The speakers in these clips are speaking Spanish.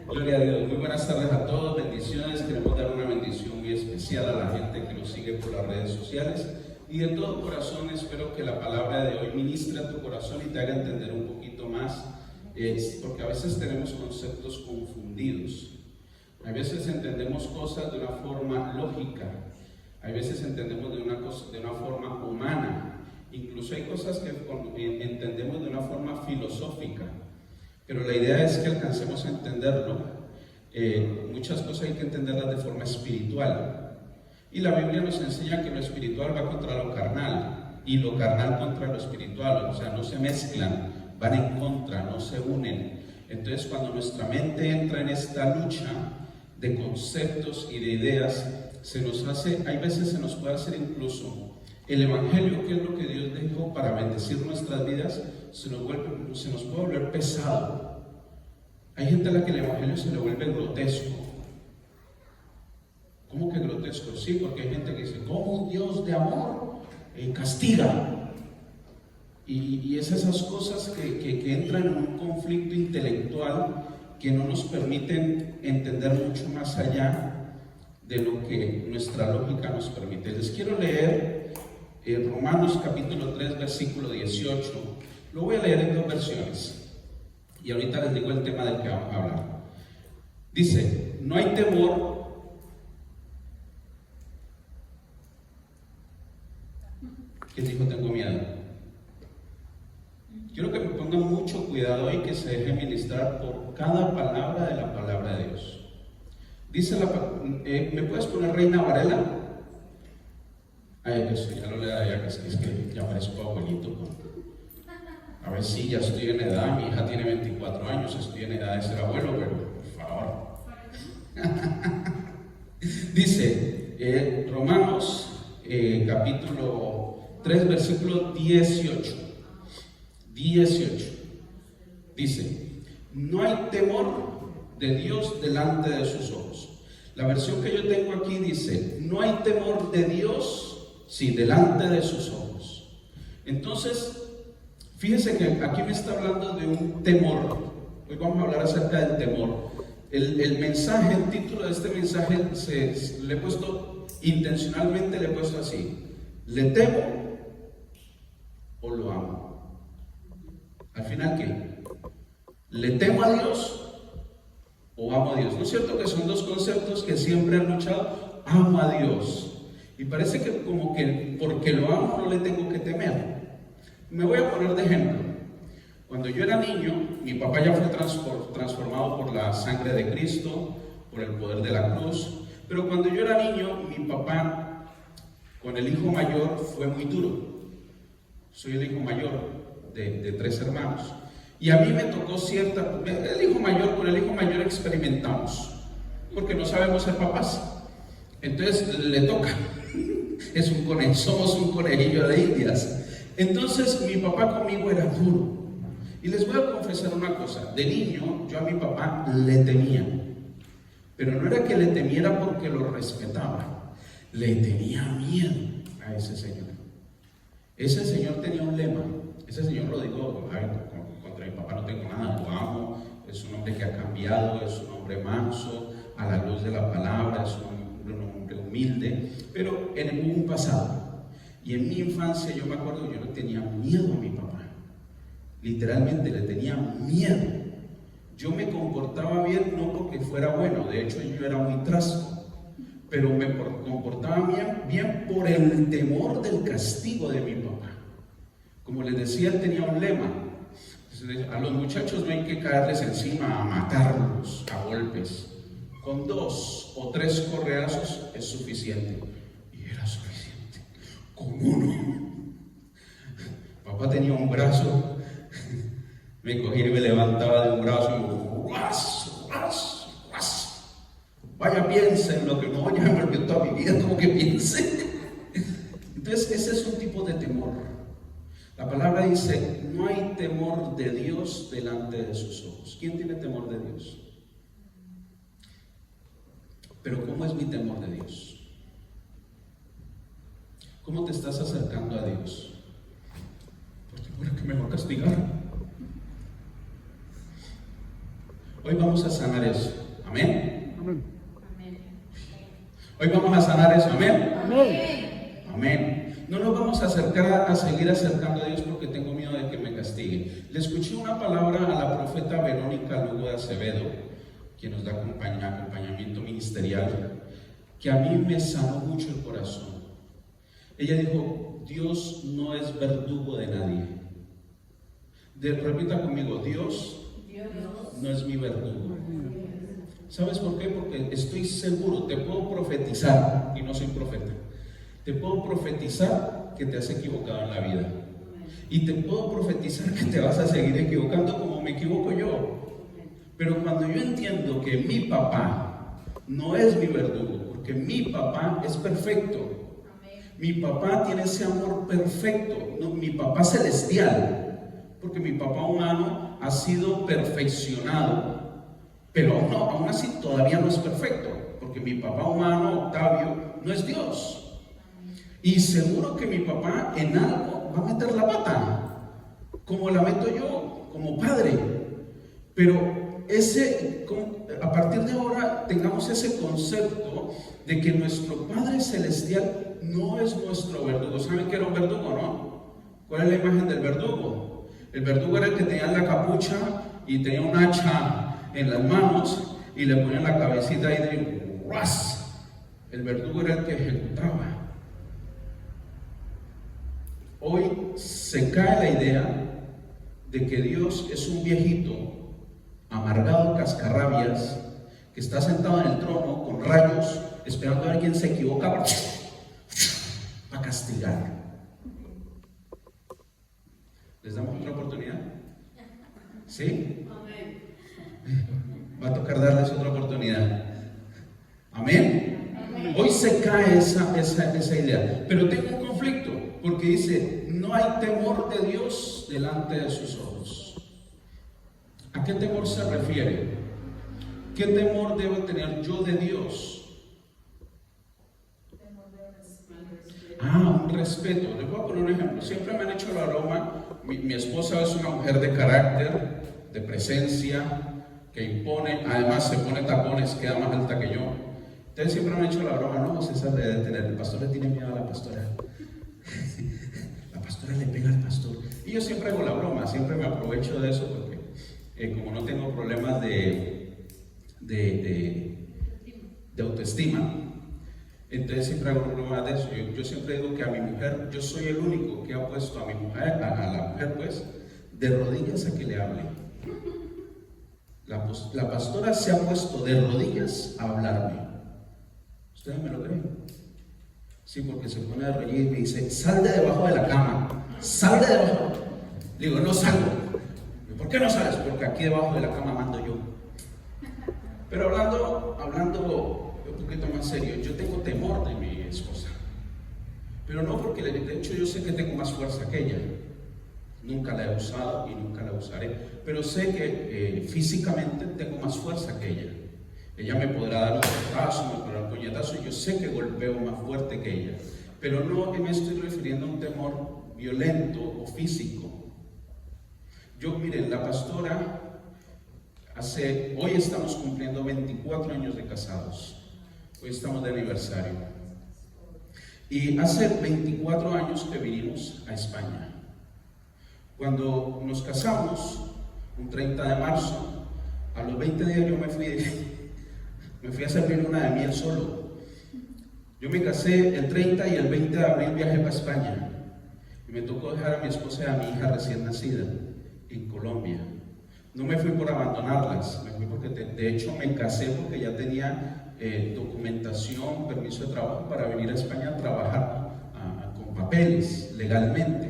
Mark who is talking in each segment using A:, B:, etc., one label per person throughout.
A: Gloria a Dios. Muy buenas tardes a todos, bendiciones. Queremos dar una bendición muy especial a la gente que nos sigue por las redes sociales. Y de todo corazón espero que la palabra de hoy ministre a tu corazón y te haga entender un poquito más, porque a veces tenemos conceptos confundidos. A veces entendemos cosas de una forma lógica, a veces entendemos de una forma humana, incluso hay cosas que entendemos de una forma filosófica. Pero la idea es que alcancemos a entenderlo. Muchas cosas hay que entenderlas de forma espiritual. Y la Biblia nos enseña que lo espiritual va contra lo carnal y lo carnal contra lo espiritual. O sea, no se mezclan, van en contra, no se unen. Entonces, cuando nuestra mente entra en esta lucha de conceptos y de ideas, hay veces se nos puede hacer incluso el Evangelio, que es lo que Dios dejó para bendecir nuestras vidas, se nos puede volver pesado. Hay gente a la que el Evangelio se le vuelve grotesco. ¿Cómo que grotesco? Sí, porque hay gente que dice, ¿cómo un Dios de amor castiga? Y es esas cosas que entran en un conflicto intelectual que no nos permiten entender mucho más allá de lo que nuestra lógica nos permite. Les quiero leer Romanos capítulo 3, versículo 18. Lo voy a leer en dos versiones y ahorita les digo el tema del que vamos a hablar. Dice, no hay temor. ¿Quién dijo tengo miedo? Quiero que me pongan mucho cuidado y que se deje ministrar por cada palabra de la palabra de Dios. Dice ¿me puedes poner Reina Varela? Ay, que sí, ya lo lea, ya que es que ya parezco abuelito. A ver si ya estoy en edad, mi hija tiene 24 años, estoy en edad de ser abuelo, pero por favor. Dice Romanos capítulo 3, versículo 18. Dice, no hay temor de Dios delante de sus ojos. La versión que yo tengo aquí dice, no hay temor de Dios, sí, delante de sus ojos. Entonces, fíjese que aquí me está hablando de un temor. Hoy vamos a hablar acerca del temor. El mensaje, el título de este mensaje, le he puesto, intencionalmente le he puesto así, ¿le temo o lo amo? Al final, ¿qué? ¿Le temo a Dios o amo a Dios? ¿No es cierto que son dos conceptos que siempre han luchado? Amo a Dios. Y parece que como que porque lo amo no le tengo que temer. Me voy a poner de ejemplo. Cuando yo era niño, mi papá ya fue transformado por la sangre de Cristo, por el poder de la cruz. Pero cuando yo era niño, mi papá con el hijo mayor fue muy duro. Soy el hijo mayor de 3 hermanos. Y a mí me tocó con el hijo mayor experimentamos, porque no sabemos ser papás. Entonces le toca. Somos un conejillo de indias. Entonces mi papá conmigo era duro. Y les voy a confesar una cosa. De niño yo a mi papá le temía. Pero no era que le temiera porque lo respetaba. Le tenía miedo a ese señor. Ese señor tenía un lema. Ese señor lo digo, contra mi papá no tengo nada, lo amo. Es un hombre que ha cambiado, es un hombre manso, a la luz de la palabra, es un hombre humilde. Pero en un pasado. Y en mi infancia yo me acuerdo que yo le tenía miedo a mi papá. Literalmente le tenía miedo. Yo me comportaba bien no porque fuera bueno, de hecho yo era muy trasto, pero me comportaba bien por el temor del castigo de mi papá. Como les decía, él tenía un lema. A los muchachos no hay que caerles encima a matarlos a golpes. Con 2 o 3 correazos es suficiente. Y era suficiente. Con 1. Papá tenía un brazo. Me cogía y me levantaba de un brazo y ¡guas! Vaya, piensa en lo que no vaya a perder toda mi vida, como que piense. Entonces, ese es un tipo de temor. La palabra dice, no hay temor de Dios delante de sus ojos. ¿Quién tiene temor de Dios? Pero ¿cómo es mi temor de Dios? ¿Cómo te estás acercando a Dios? Por temor a que me va a castigar. Hoy vamos a sanar eso. Amén.
B: Amén.
A: Hoy vamos a sanar eso. Amén.
B: Amén.
A: Amén. No nos vamos a acercar, a seguir acercando a Dios porque tengo miedo de que me castigue. Le escuché una palabra a la profeta Verónica Lugo de Acevedo, quien nos da acompañamiento ministerial, que a mí me sanó mucho el corazón. Ella dijo: Dios no es verdugo de nadie. Repita conmigo: Dios no es mi verdugo. ¿Sabes por qué? Porque estoy seguro, te puedo profetizar, y no soy profeta, te puedo profetizar que te has equivocado en la vida. Y te puedo profetizar que te vas a seguir equivocando como me equivoco yo. Pero cuando yo entiendo que mi papá no es mi verdugo, porque mi papá es perfecto, mi papá tiene ese amor perfecto, no, mi papá celestial, porque mi papá humano ha sido perfeccionado, pero aún así todavía no es perfecto, porque mi papá humano, Octavio, no es Dios. Y seguro que mi papá en algo va a meter la pata, como la meto yo, como padre. Pero a partir de ahora tengamos ese concepto de que nuestro Padre Celestial no es nuestro verdugo. ¿Saben qué era un verdugo, no? ¿Cuál es la imagen del verdugo? El verdugo era el que tenía la capucha y tenía un hacha en las manos y le ponían la cabecita ahí de ¡ras! El verdugo era el que ejecutaba. Hoy se cae la idea de que Dios es un viejito amargado, cascarrabias, que está sentado en el trono con rayos, esperando a ver quién se equivoca para castigar. ¿Les damos otra oportunidad? ¿Sí? Va a tocar darles otra oportunidad. ¿Amén? Hoy se cae esa idea. Pero tengo un conflicto, porque dice: no hay temor de Dios delante de sus ojos. ¿A qué temor se refiere? ¿Qué temor debo tener yo de Dios? Un respeto. Les voy a poner un ejemplo. Siempre me han hecho la broma. Mi esposa es una mujer de carácter, de presencia, que impone. Además se pone tacones, queda más alta que yo. Ustedes siempre me han hecho la broma: no, César debe tener, el pastor le tiene miedo a la pastora. La pastora le pega al pastor. Y yo siempre hago la broma, siempre me aprovecho de eso porque como no tengo problemas de autoestima, entonces siempre hago broma de eso. Yo siempre digo que a mi mujer, yo soy el único que ha puesto a mi mujer, a la mujer pues, de rodillas a que le hable. La pastora se ha puesto de rodillas a hablarme. ¿Ustedes me lo creen? Sí, porque se pone de rodillas y me dice: sal de debajo de la cama, sal de debajo. Digo: no salgo. ¿Por qué no sales? Porque aquí debajo de la cama mando yo. Pero hablando un poquito más serio, yo tengo temor de mi esposa. Pero no porque, de hecho, yo sé que tengo más fuerza que ella. Nunca la he usado y nunca la usaré. Pero sé que físicamente tengo más fuerza que ella. Ella me podrá dar un portazo, me podrá dar un puñetazo, y yo sé que golpeo más fuerte que ella. Pero no me estoy refiriendo a un temor violento o físico. Miren, la pastora, hoy estamos cumpliendo 24 años de casados. Hoy estamos de aniversario. Y hace 24 años que vinimos a España. Cuando nos casamos, un 30 de marzo, a los 20 días yo me fui a servir luna de miel solo. Yo me casé el 30 y el 20 de abril viajé para España. Y me tocó dejar a mi esposa y a mi hija recién nacida en Colombia. No me fui por abandonarlas, me fui porque de hecho me casé porque ya tenía documentación, permiso de trabajo para venir a España a trabajar con papeles legalmente.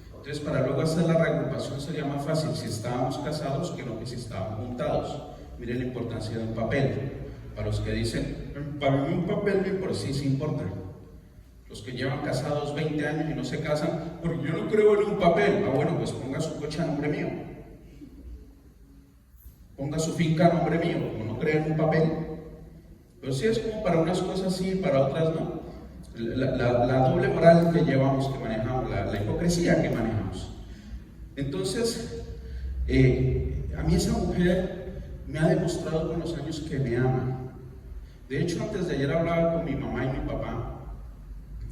A: Entonces, para luego hacer la reagrupación sería más fácil si estábamos casados que no que si estábamos juntados. Miren la importancia de un papel. Para los que dicen: para mí un papel me importa, sí importa. Los que llevan casados 20 años y no se casan, porque yo no creo en un papel. Bueno, pues ponga su coche a nombre mío. Ponga su finca a nombre mío, como no cree en un papel. Pero sí es como para unas cosas sí, para otras no. La doble moral que llevamos, que manejamos, la hipocresía que manejamos. Entonces, a mí esa mujer me ha demostrado con los años que me ama. De hecho, antes de ayer hablaba con mi mamá y mi papá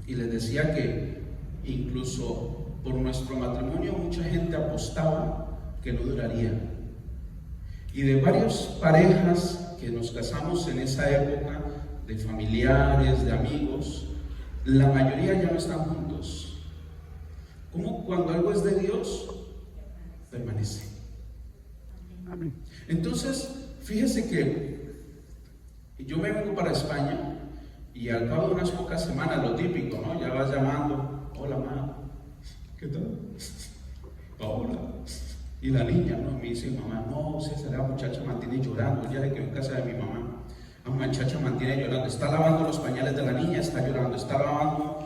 A: y les decía que incluso por nuestro matrimonio mucha gente apostaba que no duraría. Y de varias parejas que nos casamos en esa época, de familiares, de amigos, la mayoría ya no están juntos. ¿Cómo cuando algo es de Dios, permanece? Amén. Entonces, fíjese que yo me vengo para España y al cabo de unas pocas semanas, lo típico, ¿no? Ya vas llamando, hola mamá, ¿qué tal? Paola. Y la niña, ¿no? Me dice mamá, no, la muchacha mantiene llorando, ya de que en casa de mi mamá. La muchacha mantiene llorando, está lavando los pañales de la niña, está llorando, está lavando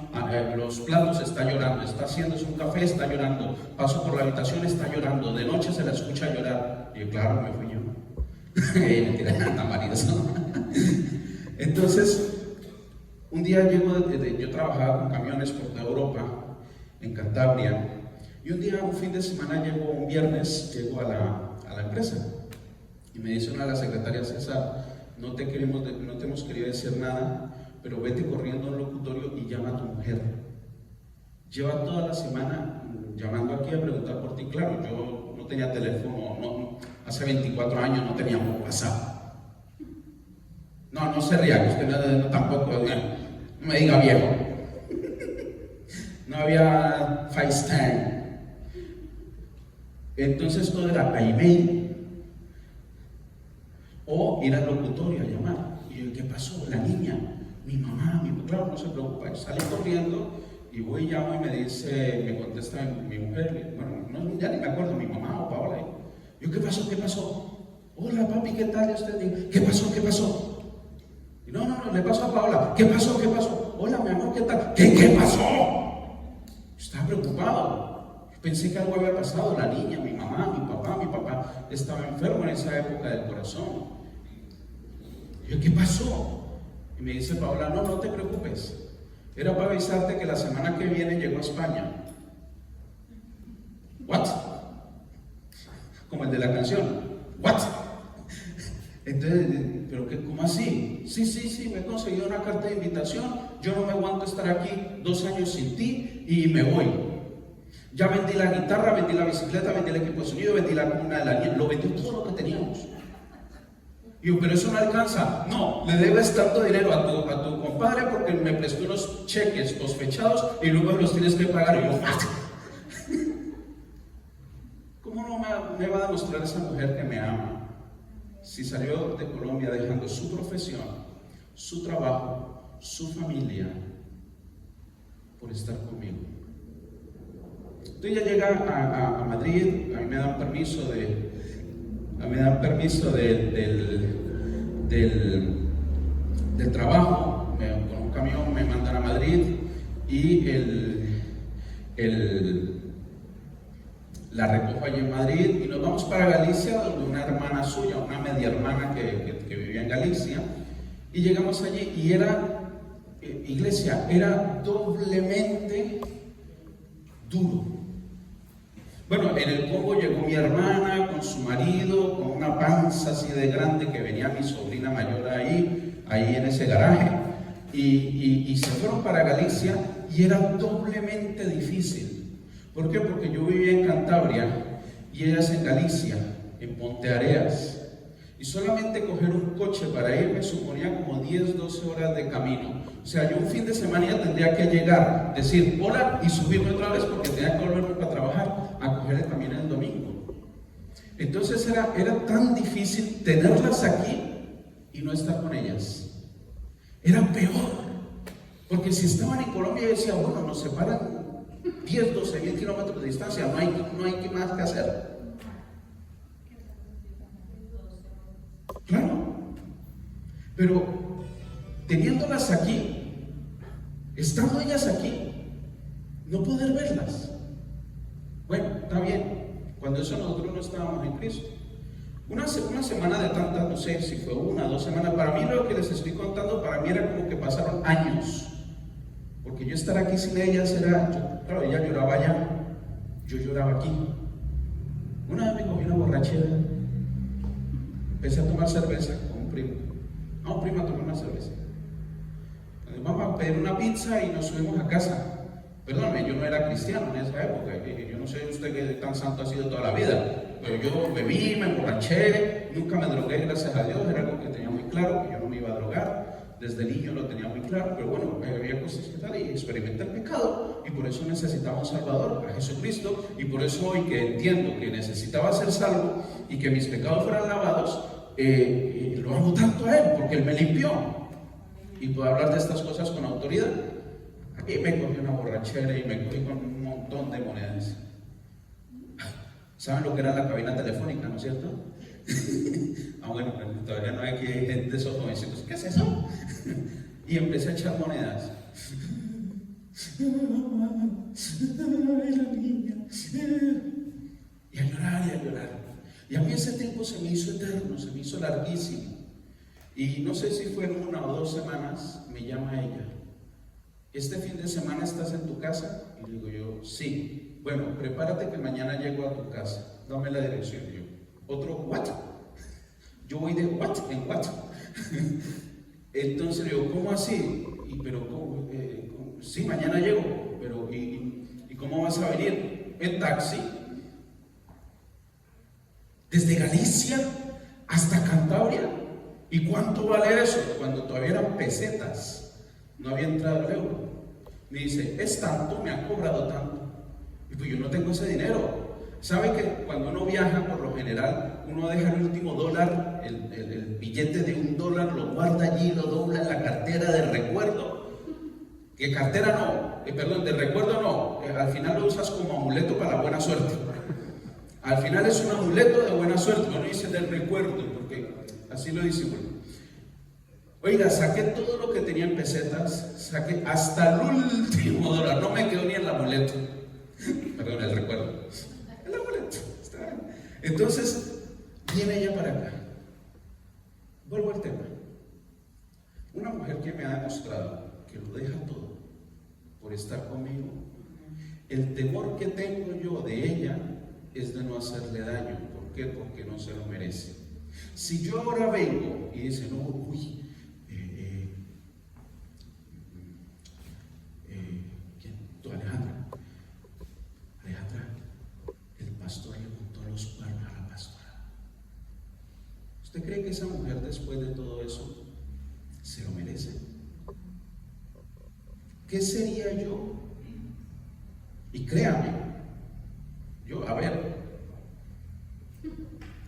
A: los platos, está llorando, está haciéndose un café, está llorando, paso por la habitación, está llorando, de noche se la escucha llorar. Y yo, claro, me fui yo. Anda, maridos, ¿no? Entonces, un día yo trabajaba con camiones por toda Europa, en Cantabria, y un fin de semana un viernes, llego a la empresa, y me dice una de las secretarias, César, no te hemos querido decir nada, pero vete corriendo al locutorio y llama a tu mujer. Lleva toda la semana llamando aquí a preguntar por ti. Claro, yo no tenía teléfono, hace 24 años no teníamos WhatsApp. No se ría, usted tampoco, no me diga viejo. No había FaceTime. Entonces todo era a email o ir al locutorio a llamar. Y yo, ¿qué pasó? La niña, mi mamá, claro, no se preocupa. Salí corriendo y voy y llamo y me contesta mi mujer, bueno, ya ni me acuerdo, mi mamá o Paola. Yo, ¿qué pasó? ¿Qué pasó? Hola papi, ¿qué tal? ¿Qué pasó? ¿Qué pasó? Y no, le pasó a Paola. ¿Qué pasó? ¿Qué pasó? Hola mi amor, ¿qué tal? ¿Qué pasó? Estaba preocupado. Pensé que algo había pasado, la niña, mi mamá, mi papá estaba enfermo en esa época del corazón. Yo, ¿qué pasó? Y me dice Paola, no te preocupes. Era para avisarte que la semana que viene llego a España. ¿What? Como el de la canción. ¿What? Entonces, ¿pero qué? ¿Cómo así? Sí, me he conseguido una carta de invitación. Yo no me aguanto estar aquí 2 años sin ti y me voy. Ya vendí la guitarra, vendí la bicicleta, vendí el equipo de sonido, vendí la cuna de la niña, lo vendí todo lo que teníamos. Y yo, pero eso no alcanza. No, le debes tanto dinero a tu compadre porque me prestó unos cheques sospechados y luego los tienes que pagar. Y yo, ¿cómo no me va a demostrar esa mujer que me ama? Si salió de Colombia dejando su profesión, su trabajo, su familia, por estar conmigo. Entonces ya llega a Madrid, a mí me dan permiso del trabajo, con un camión me mandan a Madrid y la recojo allí en Madrid y nos vamos para Galicia, donde una hermana suya, una media hermana que vivía en Galicia, y llegamos allí y era doblemente duro. Bueno, en el Congo llegó mi hermana con su marido, con una panza así de grande, que venía mi sobrina mayor ahí en ese garaje, y se fueron para Galicia y era doblemente difícil. ¿Por qué? Porque yo vivía en Cantabria y ellas en Galicia, en Ponteareas, y solamente coger un coche para ir me suponía como 10-12 horas de camino. O sea, yo un fin de semana ya tendría que llegar, decir hola y subirme otra vez porque tenía que volverme para trabajar, a coger el camino el domingo. Entonces era tan difícil tenerlas aquí y no estar con ellas. Era peor, porque si estaban en Colombia yo decía, bueno, nos separan 10-12 mil kilómetros de distancia, no hay más que hacer. Claro, pero teniéndolas aquí, estando ellas aquí, no poder verlas. Bueno, está bien, cuando eso nosotros no estábamos en Cristo. Una semana de tantas, no sé si fue 1 o 2 semanas, para mí lo que les estoy contando, para mí era como que pasaron años. Porque yo estar aquí sin ellas claro, ella lloraba allá, yo lloraba aquí. Una vez me cogí una borrachera empecé a tomar cerveza con un primo. No, prima, tomé una cerveza. Vamos a pedir una pizza y nos subimos a casa. Perdóname, yo no era cristiano en esa época. Yo no sé usted qué tan santo ha sido toda la vida. Pero yo bebí, me emborraché, nunca me drogué, gracias a Dios. Era algo que tenía muy claro, que yo no me iba a drogar. Desde niño lo tenía muy claro. Pero bueno, había cosas que tal y experimenté el pecado. Y por eso necesitaba un Salvador, a Jesucristo. Y por eso hoy que entiendo que necesitaba ser salvo y que mis pecados fueran lavados, lo amo tanto a Él, porque Él me limpió. Y puedo hablar de estas cosas con autoridad. Y me cogí una borrachera y me cogí con un montón de monedas. ¿Saben lo que era la cabina telefónica, no es cierto? Bueno, todavía no hay aquí gente de esos jovencitos. ¿Qué es eso? Y empecé a echar monedas. Ay, la niña. Y a llorar y a llorar. Y a mí ese tiempo se me hizo eterno, se me hizo larguísimo. Y no sé si fue en 1 o 2 semanas, me llama ella. ¿Este fin de semana estás en tu casa? Y le digo yo, sí. Bueno, prepárate que mañana llego a tu casa. Dame la dirección. Y yo, ¿otro what? Yo voy de what en what. Entonces le digo, ¿cómo así? Pero ¿cómo? Sí, mañana llego. Pero ¿y cómo vas a venir? En taxi. Desde Galicia hasta Cantabria. ¿Y cuánto vale eso? Cuando todavía eran pesetas, no había entrado el euro. Me dice, es tanto, me han cobrado tanto. Y pues yo no tengo ese dinero. ¿Sabe que cuando uno viaja, por lo general, uno deja el último dólar, el billete de $1, lo guarda allí, lo dobla en la cartera de recuerdo? Que cartera no, perdón, de recuerdo no, al final lo usas como amuleto para la buena suerte. Al final es un amuleto de buena suerte, no dice del recuerdo, porque así lo dice uno. Oiga, saqué todo lo que tenía en pesetas, saqué hasta el último dólar, no me quedó ni el amuleto. Perdón, el recuerdo. El amuleto. Entonces, viene ella para acá. Vuelvo al tema. Una mujer que me ha demostrado que lo deja todo por estar conmigo. El temor que tengo yo de ella es de no hacerle daño. ¿Por qué? Porque no se lo merece. Si yo ahora vengo y dice, no, uy, tú Alejandra, el pastor le montó los cuernos a la pastora. ¿Usted cree que esa mujer después de todo eso se lo merece? ¿Qué sería yo? Y créame, yo, a ver,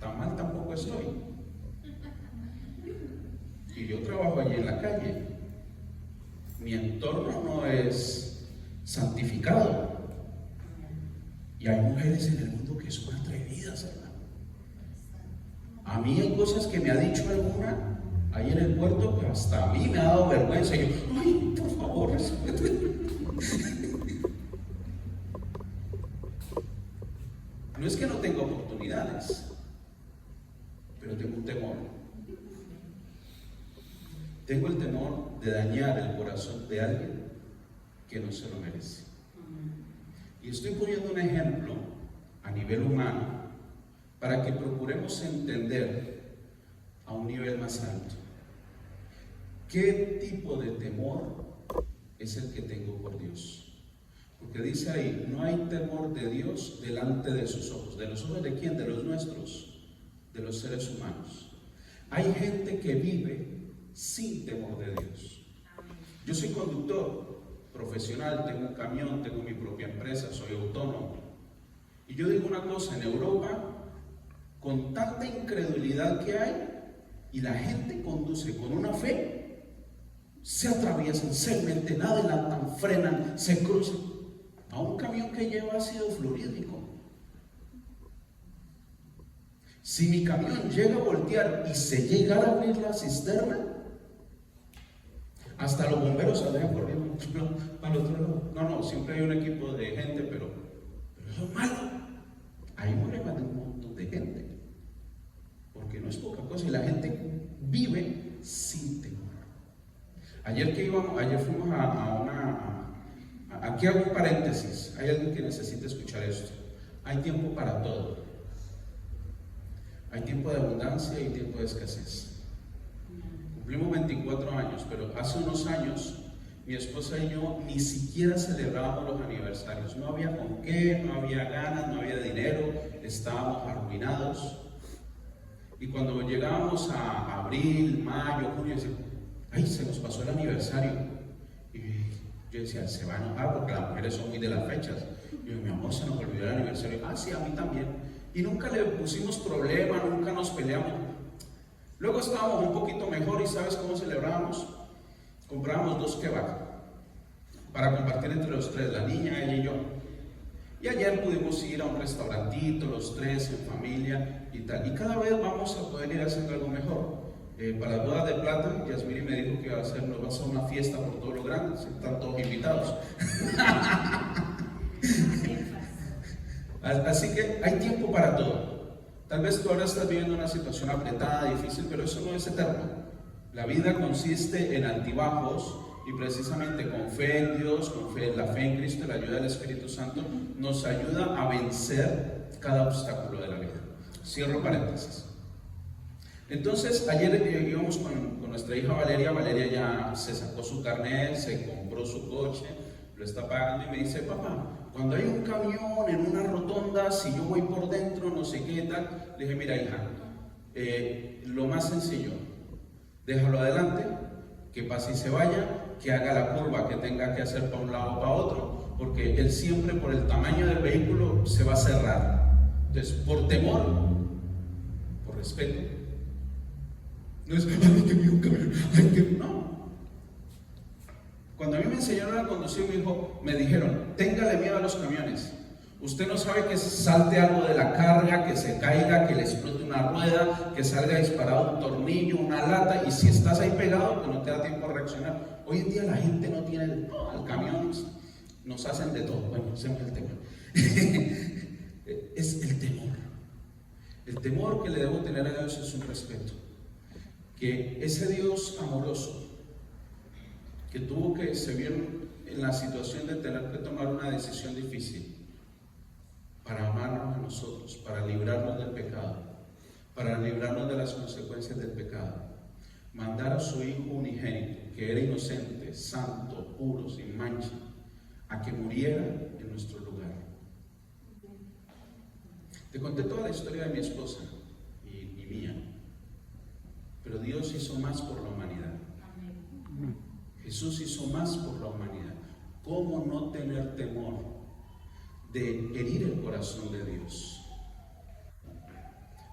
A: tan mal tampoco estoy. Y yo trabajo allí en la calle. Mi entorno no es santificado. Y hay mujeres en el mundo que son atrevidas, hermano. A mí hay cosas que me ha dicho alguna ahí en el puerto que hasta a mí me ha dado vergüenza. Y yo, ay, por favor, respete. No es que no tenga oportunidades, pero tengo un temor. Tengo el temor de dañar el corazón de alguien que no se lo merece. Y estoy poniendo un ejemplo a nivel humano para que procuremos entender a un nivel más alto qué tipo de temor es el que tengo por Dios. Porque dice ahí, no hay temor de Dios delante de sus ojos. ¿De los ojos de quién? De los nuestros, de los seres humanos. Hay gente que vive sin temor de Dios. Yo soy conductor profesional, tengo un camión, tengo mi propia empresa, soy autónomo. Y yo digo una cosa, en Europa, con tanta incredulidad que hay, y la gente conduce con una fe, se atraviesan, se meten, adelantan, frenan, se cruzan. A un camión que lleva ácido fluorídrico. Si mi camión llega a voltear y se llegara a abrir la cisterna, hasta los bomberos saldrían corriendo para el otro lado. No, siempre hay un equipo de gente, pero eso es malo. Ahí muere más de un montón de gente, porque no es poca cosa y la gente vive sin temor. Ayer fuimos aquí hago un paréntesis. Hay alguien que necesita escuchar esto. Hay tiempo para todo. Hay tiempo de abundancia y tiempo de escasez. Cumplimos 24 años, pero hace unos años mi esposa y yo ni siquiera celebrábamos los aniversarios. No había con qué, no había ganas, no había dinero, estábamos arruinados. Y cuando llegábamos a abril, mayo, junio, decía, ay, se nos pasó el aniversario. Y yo decía, se va a enojar porque las mujeres son muy de las fechas. Y yo, mi amor, se nos olvidó el aniversario. Ah, sí, a mí también. Y nunca le pusimos problema, nunca nos peleamos. Luego estábamos un poquito mejor y ¿sabes cómo celebrábamos? Comprábamos 2 kebab para compartir entre los 3, la niña, ella y yo. Y ayer pudimos ir a un restaurantito, los 3 en familia y tal. Y cada vez vamos a poder ir haciendo algo mejor. Para las bodas de plata, Yasmiri me dijo que nos va a hacer una fiesta por todo lo grande, están todos invitados. Así que hay tiempo para todo. Tal vez tú ahora estás viviendo una situación apretada, difícil, pero eso no es eterno. La vida consiste en altibajos y precisamente con fe en Dios, con la fe en Cristo y la ayuda del Espíritu Santo nos ayuda a vencer cada obstáculo de la vida. Cierro paréntesis. Entonces, ayer íbamos con nuestra hija Valeria. Valeria ya se sacó su carnet, se compró su coche, lo está pagando y me dice, papá, cuando hay un camión en una rotonda, si yo voy por dentro, no sé qué tal. Le dije, mira hija, lo más sencillo, déjalo adelante, que pase y se vaya, que haga la curva que tenga que hacer para un lado o para otro, porque él siempre por el tamaño del vehículo se va a cerrar. Entonces, por temor, por respeto, no es, ay, que vi un camión, ay, que no. Cuando a mí me enseñaron a conducir, me dijeron, téngale miedo a los camiones. Usted no sabe que salte algo de la carga, que se caiga, que le explote una rueda, que salga disparado un tornillo, una lata, y si estás ahí pegado, que no te da tiempo a reaccionar. Hoy en día la gente no tiene el camión, nos hacen de todo. Bueno, ese no es el tema. Es el temor. El temor que le debo tener a Dios es un respeto. Que ese Dios amoroso, que se vio en la situación de tener que tomar una decisión difícil para amarnos a nosotros, para librarnos del pecado, para librarnos de las consecuencias del pecado, mandar a su Hijo unigénito, que era inocente, santo, puro, sin mancha, a que muriera en nuestro lugar. Te conté toda la historia de mi esposa y mía, pero Dios hizo más por la humanidad. Jesús hizo más por la humanidad. ¿Cómo no tener temor de herir el corazón de Dios?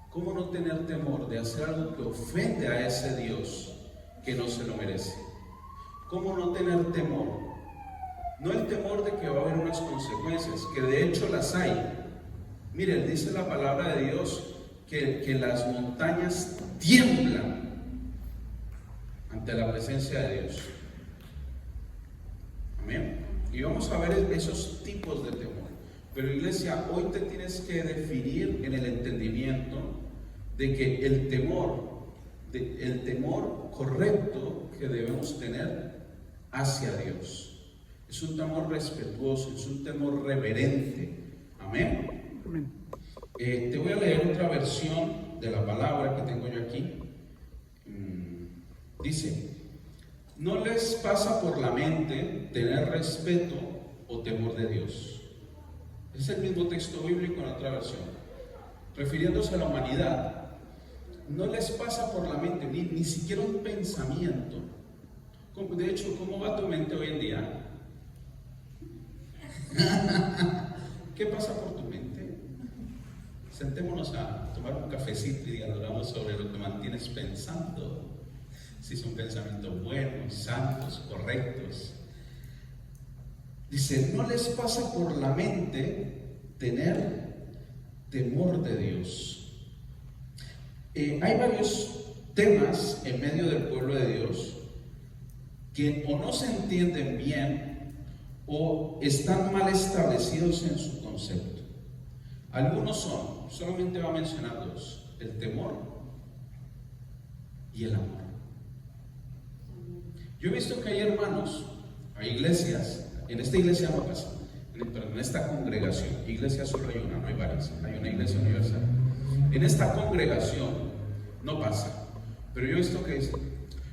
A: ¿Cómo no tener temor de hacer algo que ofende a ese Dios que no se lo merece? ¿Cómo no tener temor? No el temor de que va a haber unas consecuencias, que de hecho las hay. Miren, dice la palabra de Dios que las montañas tiemblan ante la presencia de Dios. Amén. Y vamos a ver esos tipos de temor. Pero iglesia, hoy te tienes que definir en el entendimiento de que el temor correcto que debemos tener hacia Dios es un temor respetuoso, es un temor reverente. Amén. Amén. Te voy a leer otra versión de la palabra que tengo yo aquí. Dice: no les pasa por la mente tener respeto o temor de Dios. Es el mismo texto bíblico en otra versión, refiriéndose a la humanidad. No les pasa por la mente ni siquiera un pensamiento. De hecho, ¿cómo va tu mente hoy en día? ¿Qué pasa por tu mente? Sentémonos a tomar un cafecito y dialogamos sobre lo que mantienes pensando. Si son pensamientos buenos, santos, correctos. Dice, no les pasa por la mente tener temor de Dios. Hay varios temas en medio del pueblo de Dios que o no se entienden bien o están mal establecidos en su concepto. Algunos son, solamente va a mencionar dos: el temor y el amor. Yo he visto que hay hermanos, hay iglesias, en esta iglesia no pasa, pero en esta congregación, iglesia solo hay una, no hay varias, hay una iglesia universal. en esta congregación no pasa, pero yo he visto que dice: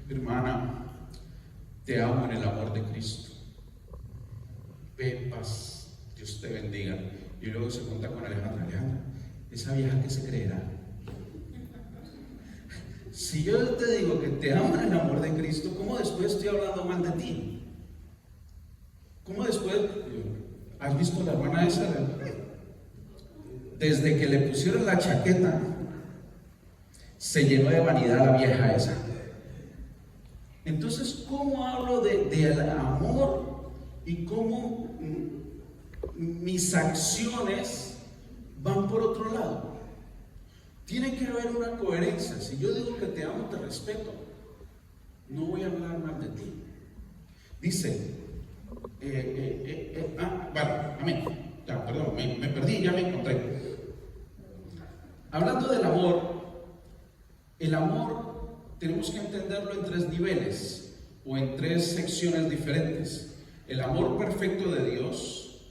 A: hermana, te amo en el amor de Cristo, ve paz, Dios te bendiga. Y luego se junta con Alejandra: Alejandra, esa vieja que se creerá. Si yo te digo que te amo en el amor de Cristo, ¿cómo después estoy hablando mal de ti? ¿Cómo después? ¿Has visto la hermana esa? Desde que le pusieron la chaqueta, se llenó de vanidad la vieja esa. Entonces, ¿cómo hablo del amor y cómo mis acciones van por otro lado? Tiene que haber una coherencia. Si yo digo que te amo, te respeto, no voy a hablar mal de ti. Dice, vale, amén. Ya, perdón, me perdí, ya me encontré. Hablando del amor, el amor tenemos que entenderlo en 3 niveles o en 3 secciones diferentes: el amor perfecto de Dios,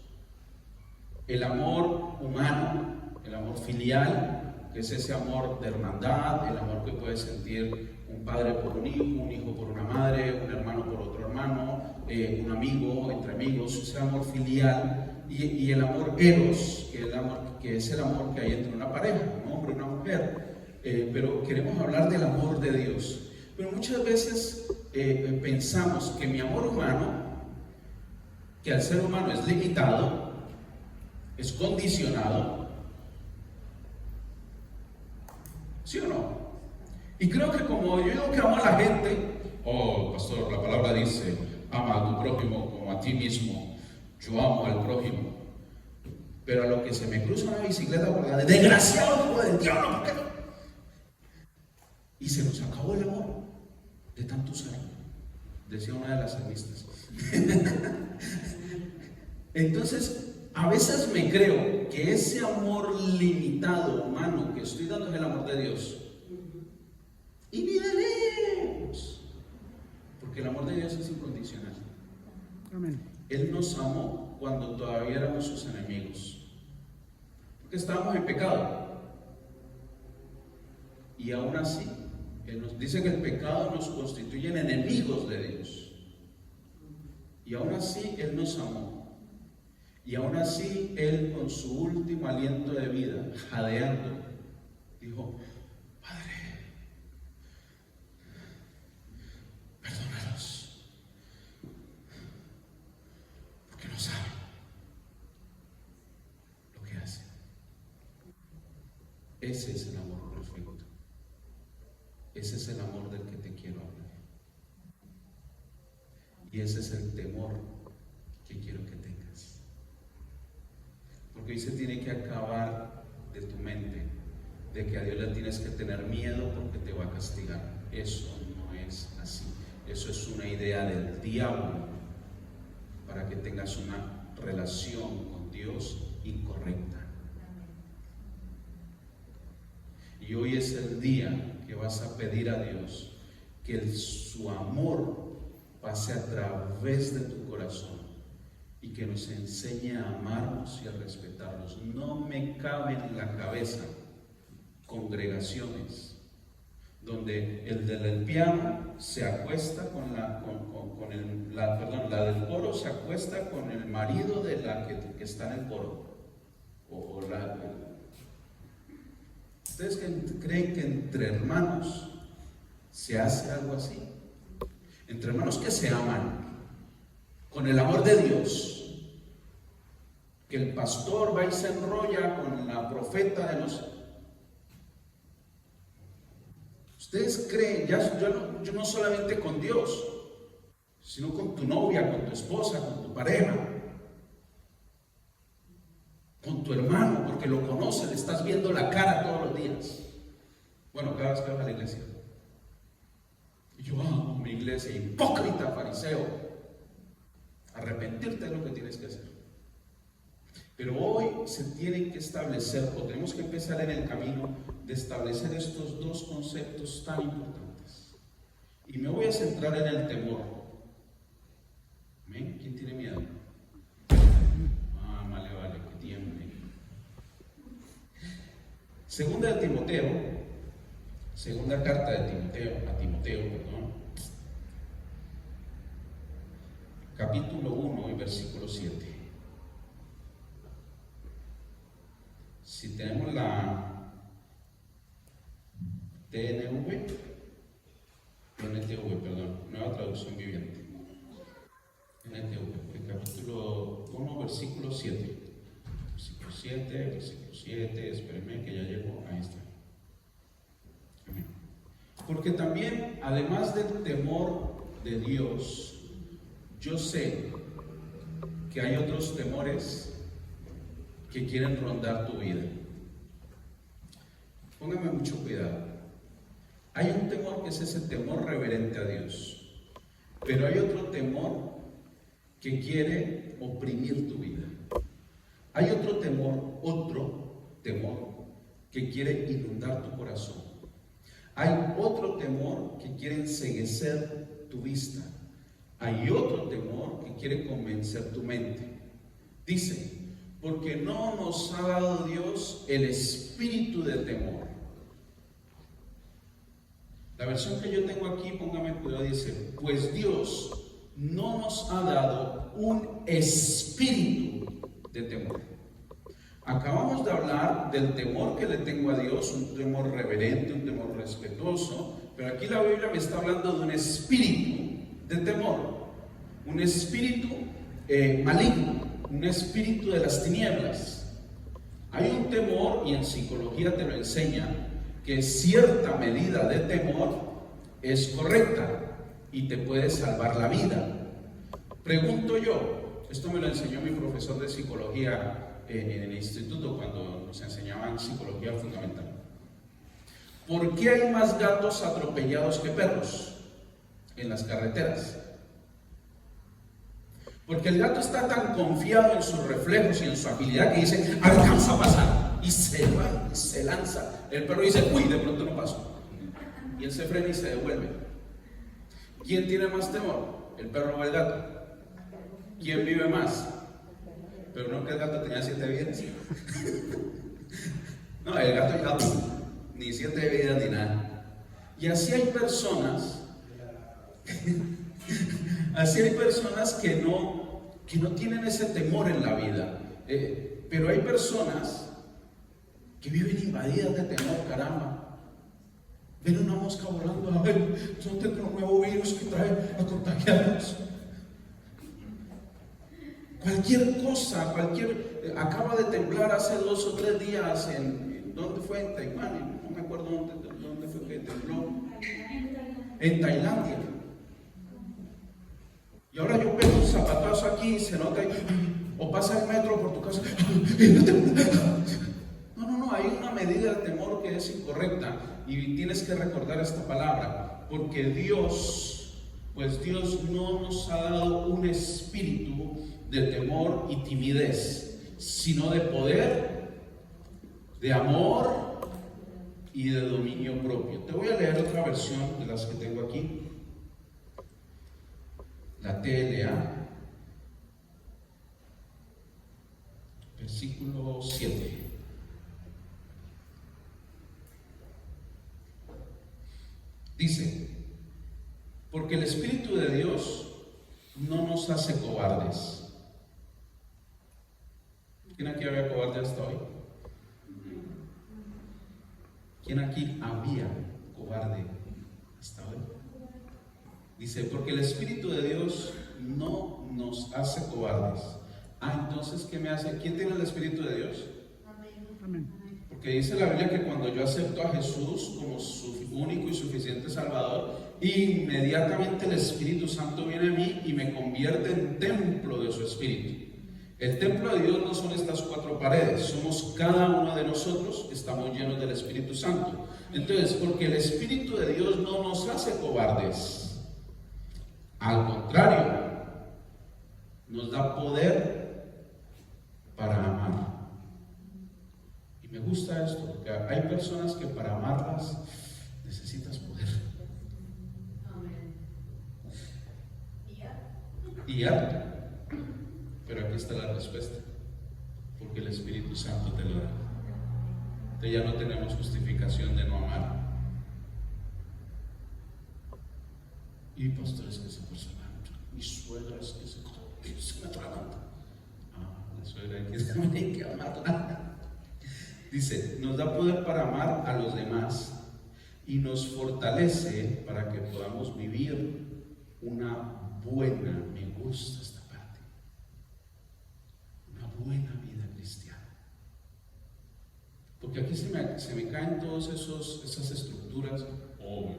A: el amor humano, el amor filial, que es ese amor de hermandad, el amor que puede sentir un padre por un hijo por una madre, un hermano por otro hermano, un amigo entre amigos, ese amor filial, y el amor eros, que es el amor que hay entre una pareja, un hombre y una mujer. Pero queremos hablar del amor de Dios. Pero muchas veces pensamos que mi amor humano, que al ser humano es limitado, es condicionado, ¿sí o no? Y creo que como yo digo que amo a la gente, oh pastor, la palabra dice: ama a tu prójimo como a ti mismo. Yo amo al prójimo, pero a lo que se me cruza una bicicleta por delante, desgraciado hijo del diablo, ¿por qué no? Y se nos acabó el amor de tanto usar, decía una de las salmistas. Entonces, a veces me creo que ese amor limitado, humano, que estoy dando es el amor de Dios. Y ni de lejos, porque el amor de Dios es incondicional. Amén. Él nos amó cuando todavía éramos sus enemigos, porque estábamos en pecado. Y aún así, Él nos dice que el pecado nos constituye en enemigos de Dios. Y aún así, Él nos amó. Y aún así, Él, con su último aliento de vida, jadeando, dijo: Padre, perdónalos, porque no saben lo que hacen. Ese es el amor perfecto. Ese es el amor del que te quiero hablar. Y ese es el temor que quiero que tengas. Porque hoy se tiene que acabar de tu mente de que a Dios le tienes que tener miedo porque te va a castigar. Eso no es así. Eso es una idea del diablo para que tengas una relación con Dios incorrecta. Y hoy es el día que vas a pedir a Dios que su amor pase a través de tu corazón y que nos enseñe a amarnos y a respetarnos. No me cabe en la cabeza congregaciones donde el del piano se acuesta con la del coro se acuesta con el marido de la que está en el coro, ¿Ustedes creen que entre hermanos se hace algo así? Entre hermanos que se aman con el amor de Dios, que el pastor va y se enrolla con la profeta de los... Ustedes creen, yo no solamente con Dios, sino con tu novia, con tu esposa, con tu pareja, con tu hermano, porque lo conoces, le estás viendo la cara todos los días. Bueno, cada vez que vas a la iglesia. Y yo amo mi iglesia, hipócrita, fariseo. Arrepentirte es lo que tienes que hacer. Pero hoy se tienen que establecer, o tenemos que empezar en el camino de establecer estos 2 conceptos tan importantes. Y me voy a centrar en el temor. ¿Amén? ¿Quién tiene miedo? Vale, que tiemble. Segunda de Timoteo, segunda carta de Timoteo, capítulo 1 y versículo 7. Si tenemos la Nueva Traducción Viviente. NTV, el capítulo 1, versículo 7. Versículo 7, espérenme que ya llego, ahí está. Amén. Porque también, además del temor de Dios, yo sé que hay otros temores que quieren rondar tu vida. Póngame mucho cuidado. Hay un temor que es ese temor reverente a Dios, pero hay otro temor que quiere oprimir tu vida. Hay otro temor que quiere inundar tu corazón. Hay otro temor que quiere enceguecer tu vista. Hay otro temor que quiere convencer tu mente. Dice, porque no nos ha dado Dios el espíritu de temor. La versión que yo tengo aquí, póngame cuidado, dice, pues Dios no nos ha dado un espíritu de temor. Acabamos de hablar del temor que le tengo a Dios, un temor reverente, un temor respetuoso, pero aquí la Biblia me está hablando de un espíritu de temor, un espíritu maligno, un espíritu de las tinieblas. Hay un temor, y en psicología te lo enseña, que cierta medida de temor es correcta y te puede salvar la vida. Pregunto yo, esto me lo enseñó mi profesor de psicología en el instituto cuando nos enseñaban psicología fundamental. ¿Por qué hay más gatos atropellados que perros en las carreteras? Porque el gato está tan confiado en sus reflejos y en su habilidad que dice, alcanza a pasar, y se va, y se lanza. El perro dice, uy, de pronto no paso, y él se frena y se devuelve. ¿Quién tiene más temor? ¿El perro o el gato? ¿Quién vive más? Pero no, que el gato tenía 7 vidas. No, el gato ya ni 7 vidas ni nada. Y así hay personas que no tienen ese temor en la vida, pero hay personas que viven invadidas de temor. Caramba, ven una mosca volando, a ver, yo tengo un nuevo virus que trae a contagiarnos. Cualquier cosa, acaba de temblar hace 2 o 3 días ¿dónde fue? En Taiwán, no me acuerdo dónde fue que tembló. En Tailandia. Y ahora yo pego un zapatazo aquí y se nota, o pasa el metro por tu casa. No, hay una medida de temor que es incorrecta y tienes que recordar esta palabra, porque Dios no nos ha dado un espíritu de temor y timidez, sino de poder, de amor y de dominio propio. Te voy a leer otra versión de las que tengo aquí. La TLA, versículo 7. Dice, porque el Espíritu de Dios no nos hace cobardes. ¿Quién aquí había cobarde hasta hoy? ¿Quién aquí había cobarde hasta hoy? Dice, porque el Espíritu de Dios no nos hace cobardes. Entonces, ¿qué me hace? ¿Quién tiene el Espíritu de Dios? Amén. Porque dice la Biblia que cuando yo acepto a Jesús como su único y suficiente Salvador, inmediatamente el Espíritu Santo viene a mí y me convierte en templo de su Espíritu. El templo de Dios no son estas 4 paredes, somos cada uno de nosotros que estamos llenos del Espíritu Santo. Entonces, porque el Espíritu de Dios no nos hace cobardes, al contrario, nos da poder para amar. Y me gusta esto, porque hay personas que para amarlas necesitas poder. Y ya. Pero aquí está la respuesta, porque el Espíritu Santo te lo da. Entonces ya no tenemos justificación de no amar. Y pastores, que esa persona, mi suegra es que se me atraganta. La suegra que también hay que amarla. Dice, nos da poder para amar a los demás y nos fortalece para que podamos vivir una buena, me gusta esta parte, una buena vida cristiana. Porque aquí se me caen todas esas estructuras.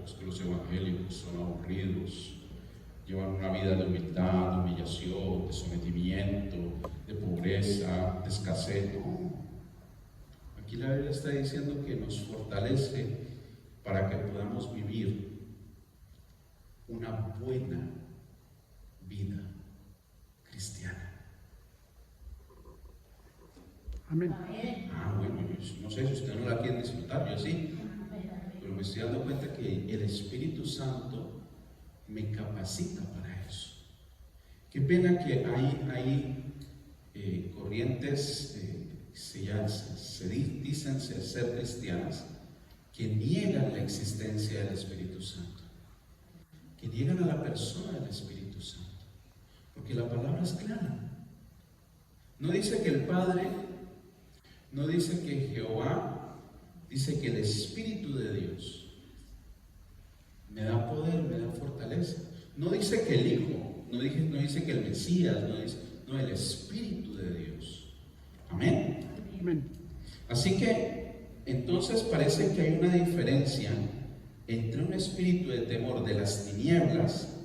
A: Es que los evangélicos son aburridos, llevan una vida de humildad, de humillación, de sometimiento, de pobreza, de escasez. No. Aquí la Biblia está diciendo que nos fortalece para que podamos vivir una buena vida cristiana.
B: Amén.
A: Bueno, no sé si usted no la quiere disfrutar, yo sí. Pero me estoy dando cuenta que el Espíritu Santo me capacita para eso. Qué pena que hay corrientes se dicen ser cristianas que niegan la existencia del Espíritu Santo, que niegan a la persona del Espíritu Santo, porque la palabra es clara. No dice que el Padre, no dice que Jehová, dice que el Espíritu de Dios me da poder, me da fortaleza. No dice que el Hijo, no dice que el Mesías, no, el Espíritu de Dios. Amén.
B: Amén.
A: Así que entonces parece que hay una diferencia entre un espíritu de temor de las tinieblas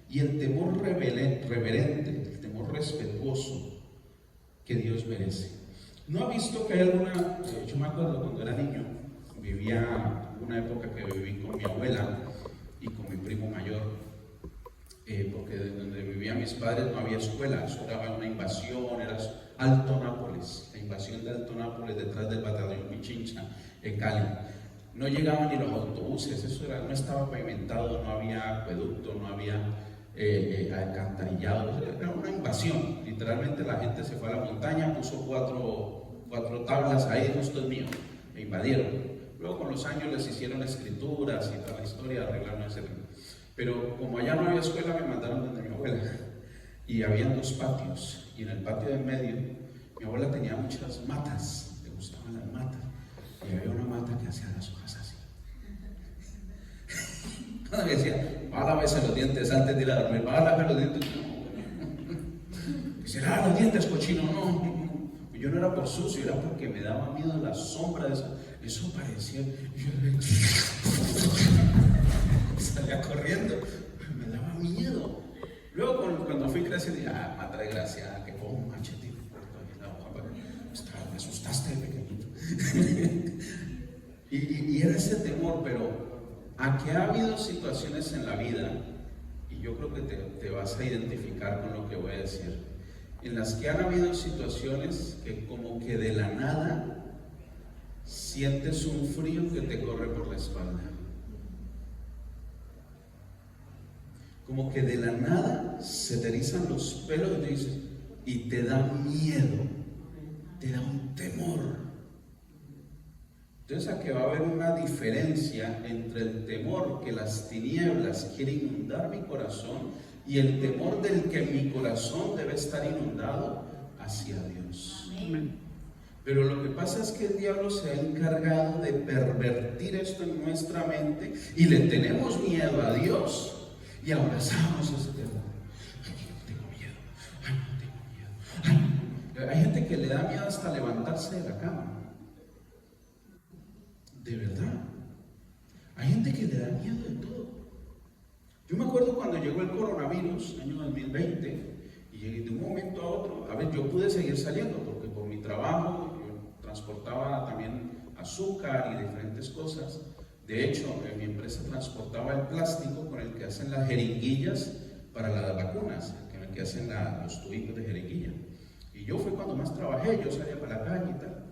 A: y el temor reverente, el temor respetuoso que Dios merece. ¿No ha visto que hay alguna? Yo me acuerdo cuando era niño, vivía una época que viví con mi abuela y con mi primo mayor, porque donde vivían mis padres no había escuela, eso era una invasión, era Alto Nápoles, la invasión de Alto Nápoles detrás del batallón Pichincha en Cali. No llegaban ni los autobuses, no estaba pavimentado, no había acueducto, no había alcantarillado, era una invasión. Literalmente la gente se fue a la montaña, puso cuatro tablas ahí, dijo, esto es mío, e invadieron. Luego con los años les hicieron escrituras y toda la historia, arreglaron ese. Pero como allá no había escuela, me mandaron donde mi abuela. Y habían 2 patios, y en el patio de en medio, mi abuela tenía muchas matas, le gustaban las matas, y había una mata que hacía las hojas así. Cuando me decía, va a lavarse los dientes antes de ir a dormir, va a lavar los dientes. Dice, los dientes, cochino, no. Yo no era por sucio, era porque me daba miedo la sombra de eso parecía. Salía corriendo, me daba miedo. Luego cuando fui creciendo dije, mata desgraciada, que pongo un machete y me asustaste de pequeñito. y era ese temor, pero a que ha habido situaciones en la vida, y yo creo que te vas a identificar con lo que voy a decir, en las que han habido situaciones que como que de la nada sientes un frío que te corre por la espalda. Como que de la nada se te erizan los pelos y te da miedo, te da un temor. Entonces, aquí va a haber una diferencia entre el temor que las tinieblas quieren inundar mi corazón y el temor del que mi corazón debe estar inundado hacia Dios.
B: Amén.
A: Pero lo que pasa es que el diablo se ha encargado de pervertir esto en nuestra mente y le tenemos miedo a Dios y abrazamos ese temor. Ay, no tengo miedo. Ay, no tengo miedo. Ay, hay gente que le da miedo hasta levantarse de la cama. De verdad. Hay gente que le da miedo de todo. Yo me acuerdo cuando llegó el coronavirus, año 2020, y de un momento a otro, yo pude seguir saliendo porque por mi trabajo yo transportaba también azúcar y diferentes cosas. De hecho, mi empresa transportaba el plástico con el que hacen las jeringuillas para las vacunas, con el que hacen los tubitos de jeringuilla. Y yo fue cuando más trabajé, yo salía para la calle y tal.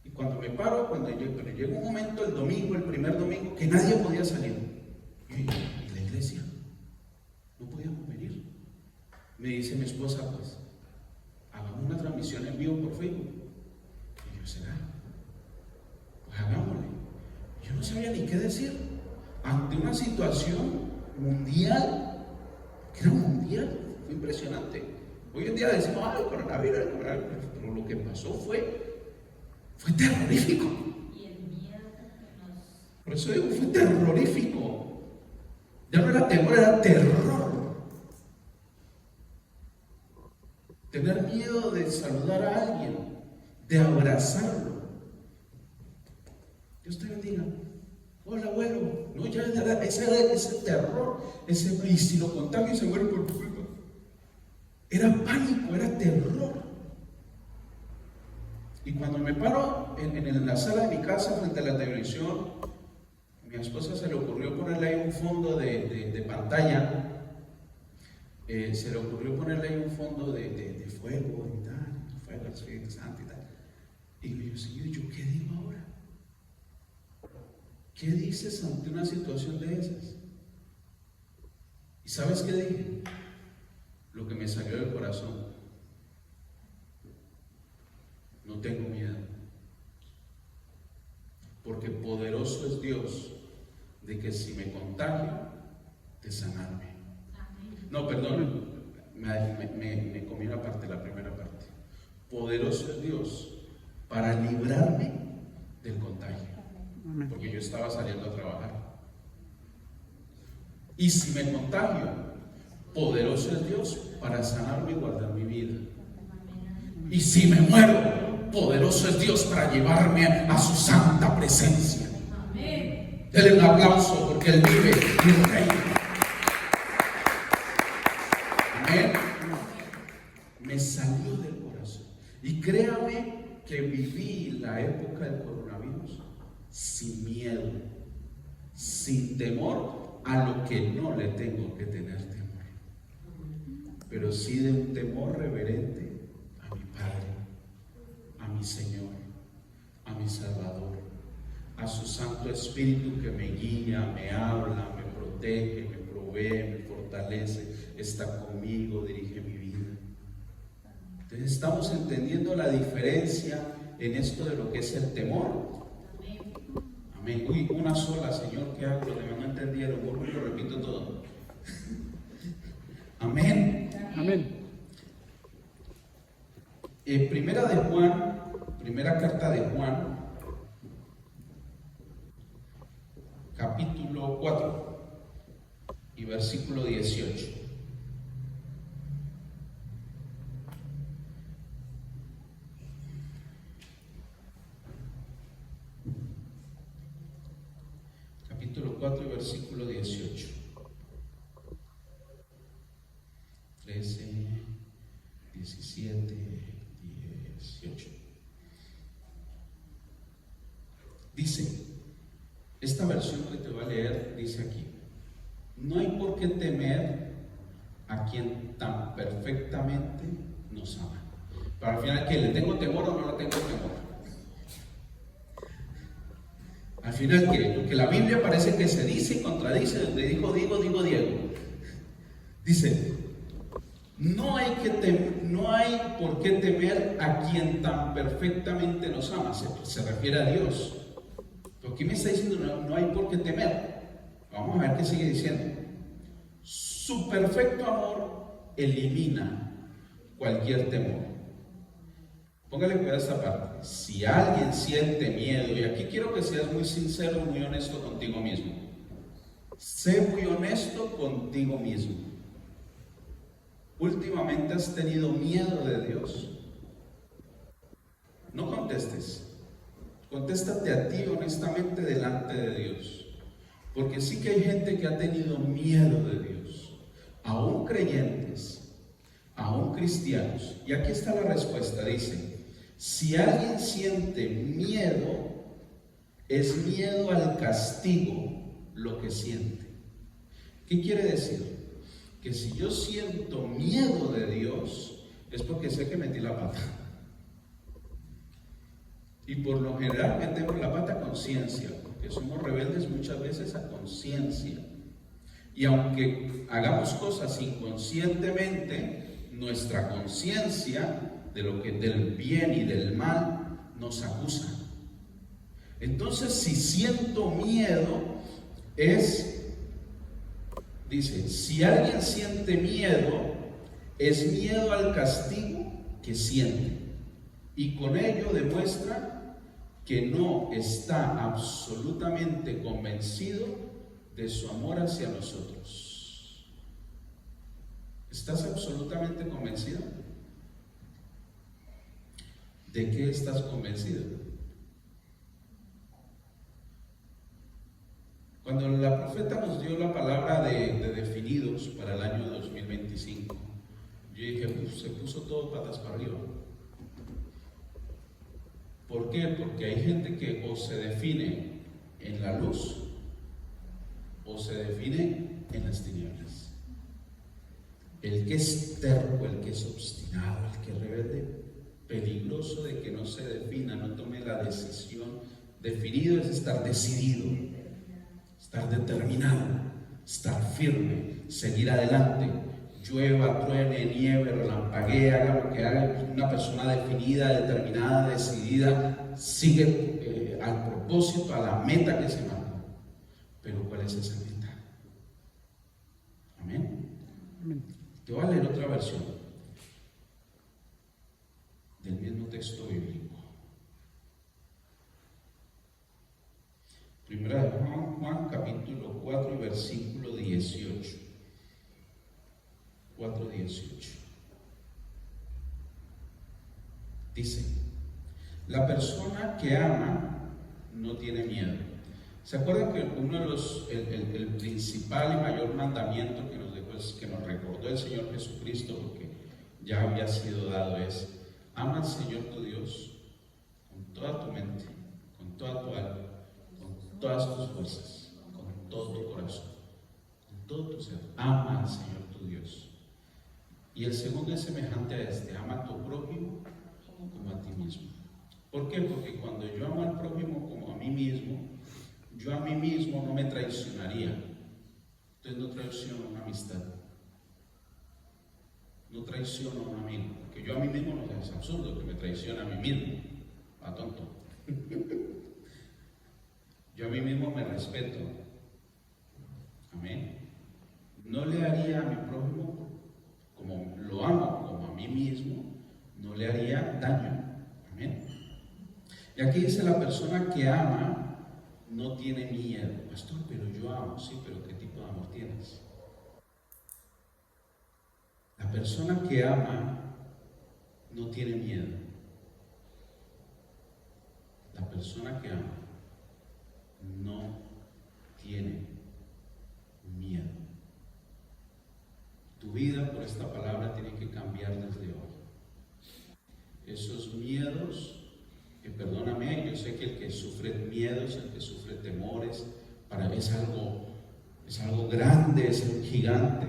A: Y cuando me paro, pero llegó un momento el domingo, el primer domingo, que nadie podía salir. Y la iglesia, no podíamos venir. Me dice mi esposa, pues, hagamos una transmisión en vivo por Facebook. Y yo, ¿será? Pues hagamos. sabía ni qué decir ante una situación mundial, que era mundial. Fue impresionante. Hoy en día decimos, el coronavirus, pero lo que pasó fue terrorífico.
B: Y el miedo
A: Por eso digo, fue terrorífico. Ya no era temor, era terror. Tener miedo de saludar a alguien, de abrazarlo. Dios te bendiga. Hola, abuelo. No, ya ese terror, y si lo contagio y se muere por tu culpa. Era pánico, era terror. Y cuando me paro en la sala de mi casa frente a la televisión, a mi esposa se le ocurrió ponerle ahí un fondo de pantalla. Se le ocurrió ponerle ahí un fondo de fuego y tal, fuego del Espíritu Santo y tal. Y me dijo, Señor, ¿yo qué digo ahora? ¿Qué dices ante una situación de esas? ¿Y sabes qué dije? Lo que me salió del corazón. No tengo miedo, porque poderoso es Dios de que si me contagio, de sanarme. No, perdón, me comí una parte, la primera parte. Poderoso es Dios para librarme del contagio, porque yo estaba saliendo a trabajar. Y si me contagio, poderoso es Dios para sanarme y guardar mi vida. Y si me muero, poderoso es Dios para llevarme a su santa presencia. Denle un aplauso porque Él vive y reina. Amén. Me salió del corazón. Y créame que viví la época del coronavirus sin miedo, sin temor a lo que no le tengo que tener temor, pero sí de un temor reverente a mi Padre, a mi Señor, a mi Salvador, a su Santo Espíritu que me guía, me habla, me protege, me provee, me fortalece, está conmigo, dirige mi vida. Entonces estamos entendiendo la diferencia en esto de lo que es el temor. Amén. Uy, una sola, Señor, ¿qué hago? Los demás no entendieron, vuelvo y lo repito todo. Amén.
C: Amén.
A: Primera carta de Juan, capítulo 4 y versículo 18. Capítulo 4 y versículo 18. 13, 17, 18. Dice, esta versión que te voy a leer dice aquí: no hay por qué temer a quien tan perfectamente nos ama. Para al final, ¿qué? ¿Le tengo temor o no le tengo temor? Al final, ¿qué? Porque la Biblia parece que se dice y contradice, donde digo Diego. Dice, no hay por qué temer a quien tan perfectamente nos ama. Se refiere a Dios. Pero aquí me está diciendo, no hay por qué temer. Vamos a ver qué sigue diciendo. Su perfecto amor elimina cualquier temor. Póngale cuidado a esta parte. Si alguien siente miedo, y aquí quiero que seas muy sincero, muy honesto contigo mismo. Sé muy honesto contigo mismo. ¿Últimamente has tenido miedo de Dios? No contestes. Contéstate a ti honestamente delante de Dios. Porque sí que hay gente que ha tenido miedo de Dios. Aún creyentes, aún cristianos. Y aquí está la respuesta, dice: si alguien siente miedo, es miedo al castigo lo que siente. ¿Qué quiere decir? Que si yo siento miedo de Dios, es porque sé que metí la pata. Y por lo general metemos la pata a conciencia, porque somos rebeldes muchas veces a conciencia. Y aunque hagamos cosas inconscientemente, nuestra conciencia de lo que del bien y del mal nos acusa. Entonces, si siento miedo, dice, si alguien siente miedo, es miedo al castigo que siente, y con ello demuestra que no está absolutamente convencido de su amor hacia nosotros. ¿Estás absolutamente convencido? ¿De qué estás convencido? Cuando la profeta nos dio la palabra de definidos para el año 2025, yo dije, se puso todo patas para arriba. ¿Por qué? Porque hay gente que o se define en la luz o se define en las tinieblas. El que es terco, el que es obstinado, el que es rebelde, peligroso de que no se defina, no tome la decisión. Definido es estar decidido, estar determinado, estar firme, seguir adelante. Llueva, truene, nieve, relampaguee, haga lo que haga. Una persona definida, determinada, decidida, sigue al propósito, a la meta que se marcó. Pero ¿cuál es esa meta? Amén. Amén. Te voy a leer otra versión del mismo texto bíblico. Primera de Juan, capítulo 4 y versículo 18. 4:18. Dice, la persona que ama no tiene miedo. ¿Se acuerdan que uno de los, el principal y mayor mandamiento que nos dejó, que nos recordó el Señor Jesucristo, porque ya había sido dado, es: ama al Señor tu Dios con toda tu mente, con toda tu alma, con todas tus fuerzas, con todo tu corazón, con todo tu ser? Ama al Señor tu Dios. Y el segundo es semejante a este: ama a tu prójimo como a ti mismo. ¿Por qué? Porque cuando yo amo al prójimo como a mí mismo, yo a mí mismo no me traicionaría. Entonces no traiciono una amistad, no traiciono a un amigo, porque yo a mí mismo no, es absurdo que me traicione a mí mismo, a tonto. Yo a mí mismo me respeto. Amén. No le haría a mi prójimo, como lo amo como a mí mismo, no le haría daño. Amén. Y aquí dice: la persona que ama no tiene miedo. Pastor, pero yo amo. Sí, pero ¿qué tipo de amor tienes? La persona que ama no tiene miedo. La persona que ama no tiene miedo. Tu vida por esta palabra tiene que cambiar desde hoy. Esos miedos, que perdóname, yo sé que el que sufre miedos, el que sufre temores, es algo grande, es un gigante.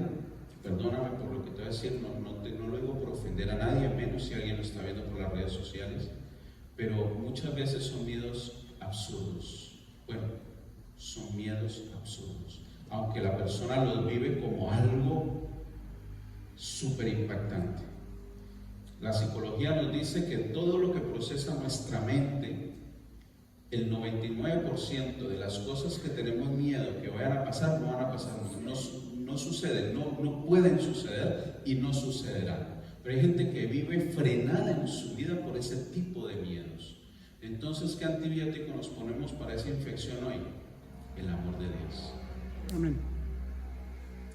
A: Perdóname por lo que te voy a decir, no lo digo por ofender a nadie, menos si alguien lo está viendo por las redes sociales, pero muchas veces son miedos absurdos. Bueno, son miedos absurdos, aunque la persona los vive como algo súper impactante. La psicología nos dice que todo lo que procesa nuestra mente, el 99% de las cosas que tenemos miedo que vayan a pasar, no van a pasar, no suceden, no pueden suceder y no sucederán. Pero hay gente que vive frenada en su vida por ese tipo de miedos. Entonces, ¿qué antibiótico nos ponemos para esa infección hoy? El amor de Dios. Amén.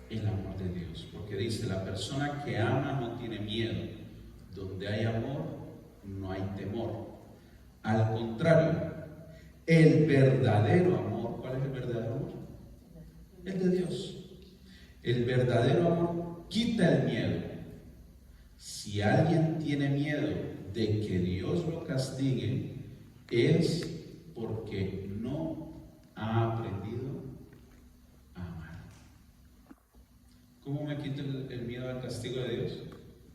A: El amor de Dios, porque dice: la persona que ama no tiene miedo. Donde hay amor, no hay temor. Al contrario, el verdadero amor, ¿cuál es el verdadero amor? El de Dios. El verdadero amor quita el miedo. Si alguien tiene miedo de que Dios lo castigue, es porque no ha aprendido a amar. ¿Cómo me quito el miedo al castigo de Dios?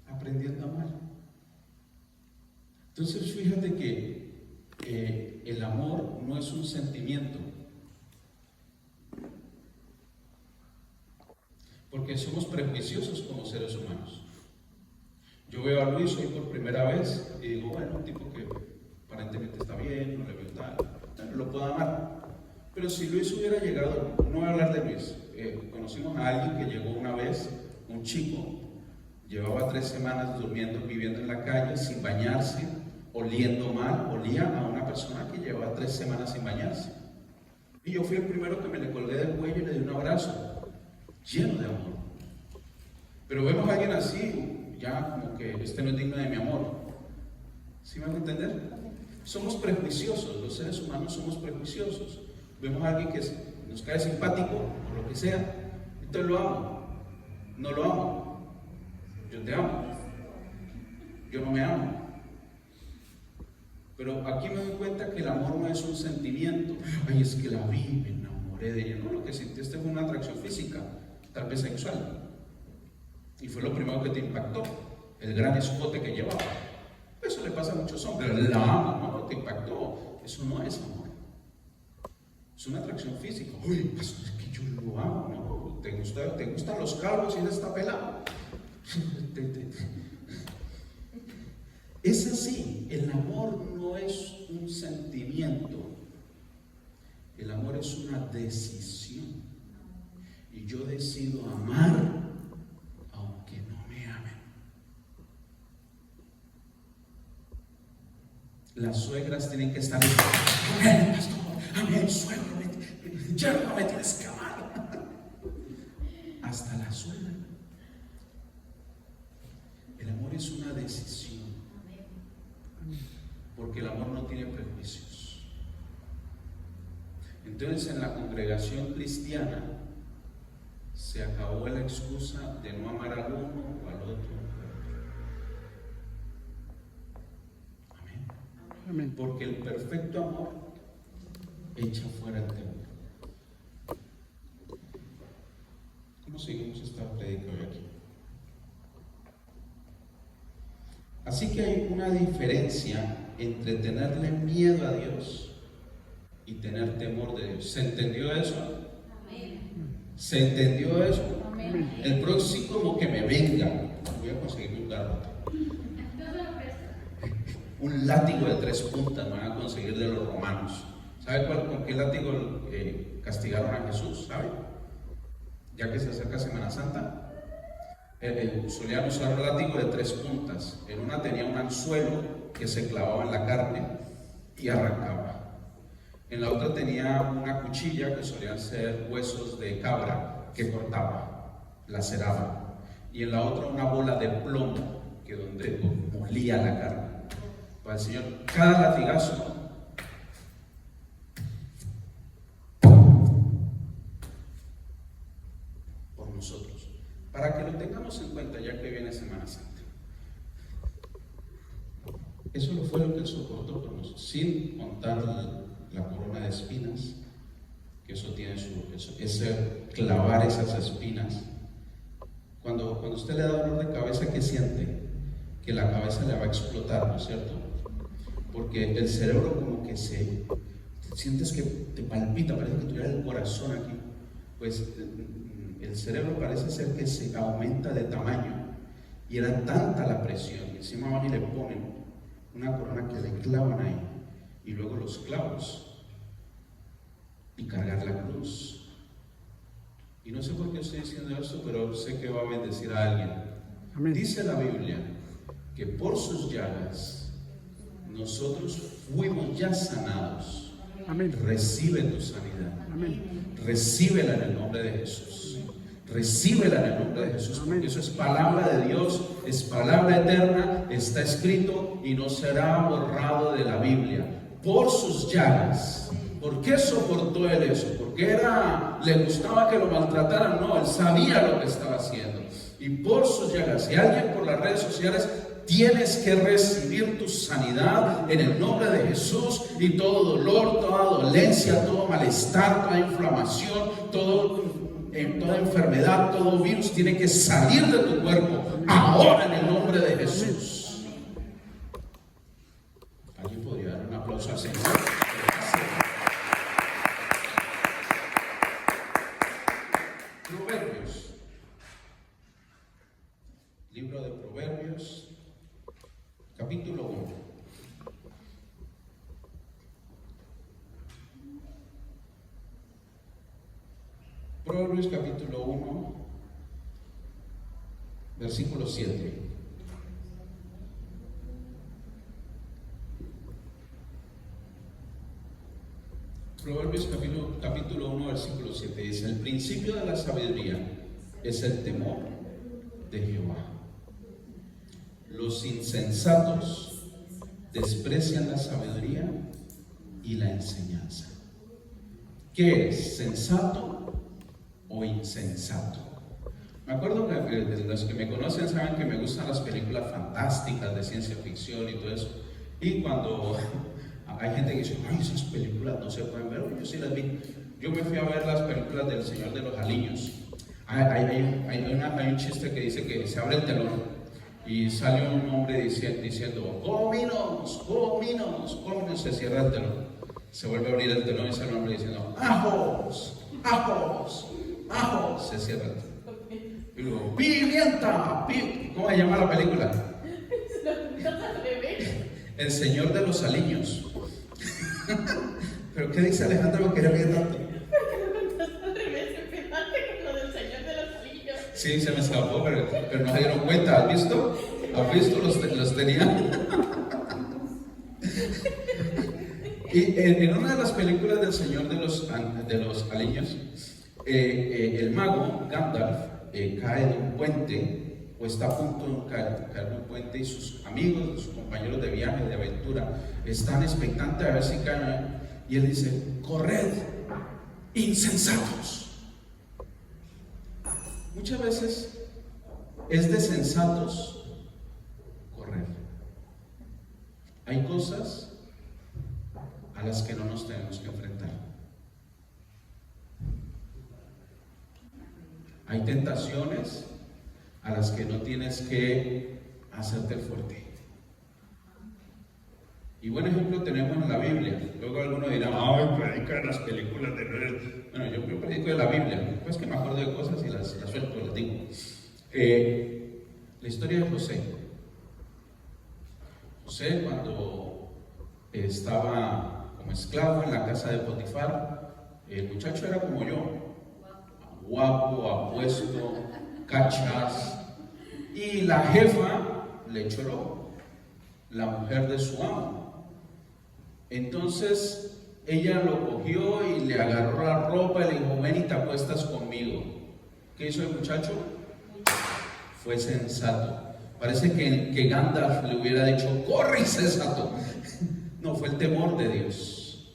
A: Aprendiendo a amar. Entonces fíjate que el amor no es un sentimiento, porque somos prejuiciosos como seres humanos. Yo veo a Luis hoy por primera vez y digo: bueno, un tipo que aparentemente está bien, no le veo tal, lo puedo amar. Pero si Luis hubiera llegado, no voy a hablar de Luis, conocimos a alguien que llegó una vez, un chico, llevaba 3 semanas durmiendo, viviendo en la calle, sin bañarse, oliendo mal, olía a una persona que llevaba 3 semanas sin bañarse. Y yo fui el primero que me le colgué del cuello y le di un abrazo, lleno de amor. Pero vemos a alguien así, ya como que no es digno de mi amor. ¿Sí me van a entender? Somos prejuiciosos, los seres humanos somos prejuiciosos. Vemos a alguien que nos cae simpático, o lo que sea, entonces lo amo. No lo amo. Yo te amo. Yo no me amo. Pero aquí me doy cuenta que el amor no es un sentimiento. Ay, es que la vi, me enamoré de ella. No, lo que sentiste fue una atracción física, tal vez sexual. Y fue lo primero que te impactó, el gran escote que llevaba. Eso le pasa a muchos hombres. La amo, no te impactó. Eso no es amor. Es una atracción física. Uy, pues es que yo lo amo, ¿no? ¿Te gustan los calvos y él está pelado? Es así. El amor no es un sentimiento. El amor es una decisión. Y yo decido amar aunque no me amen. Las suegras tienen que estar amén, pastor, amén, suegro, ya no me tienes que amar. Hasta la suegra. El amor es una decisión, porque el amor no tiene prejuicios. Entonces, en la congregación cristiana se acabó la excusa de no amar al uno o al otro. Amén. Amén. Porque el perfecto amor echa fuera el temor. ¿Cómo seguimos esta predica hoy aquí? Así que hay una diferencia entre tenerle miedo a Dios y tener temor de Dios. ¿Se entendió eso? Amén. ¿Se entendió eso? Amén. El próximo que me venga, voy a conseguir un carro. Un látigo de 3 puntas me van a conseguir de los romanos. ¿Sabe con qué látigo castigaron a Jesús? ¿Sabe? Ya que se acerca Semana Santa. Solían usar un látigo de 3 puntas. En una tenía un anzuelo que se clavaba en la carne y arrancaba. En la otra tenía una cuchilla que solían ser huesos de cabra que cortaba, laceraba. Y en la otra una bola de plomo que donde molía la carne. Para el Señor, cada latigazo por nosotros. Para que lo tengamos en cuenta ya que viene Semana Santa. Eso fue lo que él soportó por nosotros, sin contar la corona de espinas, que eso tiene ese clavar esas espinas. Cuando usted le da dolor de cabeza, ¿qué siente? Que la cabeza le va a explotar, ¿no es cierto? Porque el cerebro como que sientes que te palpita, parece que tuviera el corazón aquí. Pues el cerebro parece ser que se aumenta de tamaño y era tanta la presión, y encima van y le ponen una corona que le clavan ahí, y luego los clavos y cargar la cruz. Y no sé por qué estoy diciendo esto, pero sé que va a bendecir a alguien. Amén. Dice la Biblia que por sus llagas nosotros fuimos ya sanados. Amén. Recibe tu sanidad. Amén. Recíbela en el nombre de Jesús. Recíbela en el nombre de Jesús, porque eso es palabra de Dios, es palabra eterna, está escrito y no será borrado de la Biblia. Por sus llagas. ¿Por qué soportó él eso? ¿Porque le gustaba que lo maltrataran? No, él sabía lo que estaba haciendo. Y por sus llagas, si alguien por las redes sociales, tienes que recibir tu sanidad en el nombre de Jesús, y todo dolor, toda dolencia, todo malestar, toda inflamación, toda enfermedad, todo virus tiene que salir de tu cuerpo ahora en el nombre de Jesús. ¿Alguien podría dar un aplauso al Señor? Proverbios, libro de Proverbios, capítulo 1. Proverbios capítulo 1, versículo 7. Proverbios capítulo 1, versículo 7 dice: el principio de la sabiduría es el temor de Jehová. Los insensatos desprecian la sabiduría y la enseñanza. ¿Qué es? ¿Sensato o insensato? Me acuerdo que los que me conocen saben que me gustan las películas fantásticas de ciencia ficción y todo eso. Y cuando hay gente que dice, ay, esas películas no se pueden ver, yo sí las vi. Yo me fui a ver las películas del Señor de los Anillos. Hay un chiste que dice que se abre el telón y sale un hombre diciendo, cominos, cominos, cominos, se cierra el telón. Se vuelve a abrir el telón y sale un hombre diciendo, ajos, ajos, ajos, se cierra el telón. Y luego, pimienta, ¿cómo se llama la película? El Señor de los Aliños. ¿Pero qué dice Alejandro que quería ver tanto?
B: Porque lo contaste al revés, empezaste con lo del Señor de los Anillos.
A: Sí, se me escapó, pero no se dieron cuenta. ¿Has visto? ¿Has visto? Los tenía. Y en una de las películas del Señor de los Anillos, el mago Gandalf cae de un puente, o está a punto de caer de un puente, y sus amigos, sus compañeros de viaje, de aventura, están expectantes a ver si caen. Y él dice, corred, insensatos. Muchas veces es de sensatos correr. Hay cosas a las que no nos tenemos que enfrentar. Hay tentaciones a las que no tienes que hacerte fuerte. Y buen ejemplo tenemos en la Biblia. Luego algunos dirán, ay, predica de las películas de Noel. Bueno, yo predico de la Biblia, pues que me acuerdo de cosas y las suelto, las digo. La historia de José. José, cuando estaba como esclavo en la casa de Potifar, el muchacho era como yo, guapo, apuesto, cachas, y la jefa le echó el ojo, la mujer de su amo. Entonces ella lo cogió y le agarró la ropa y le dijo, ven y te acuestas conmigo. ¿Qué hizo el muchacho? Fue sensato. Parece que Gandalf le hubiera dicho, corre, insensato. No, fue el temor de Dios.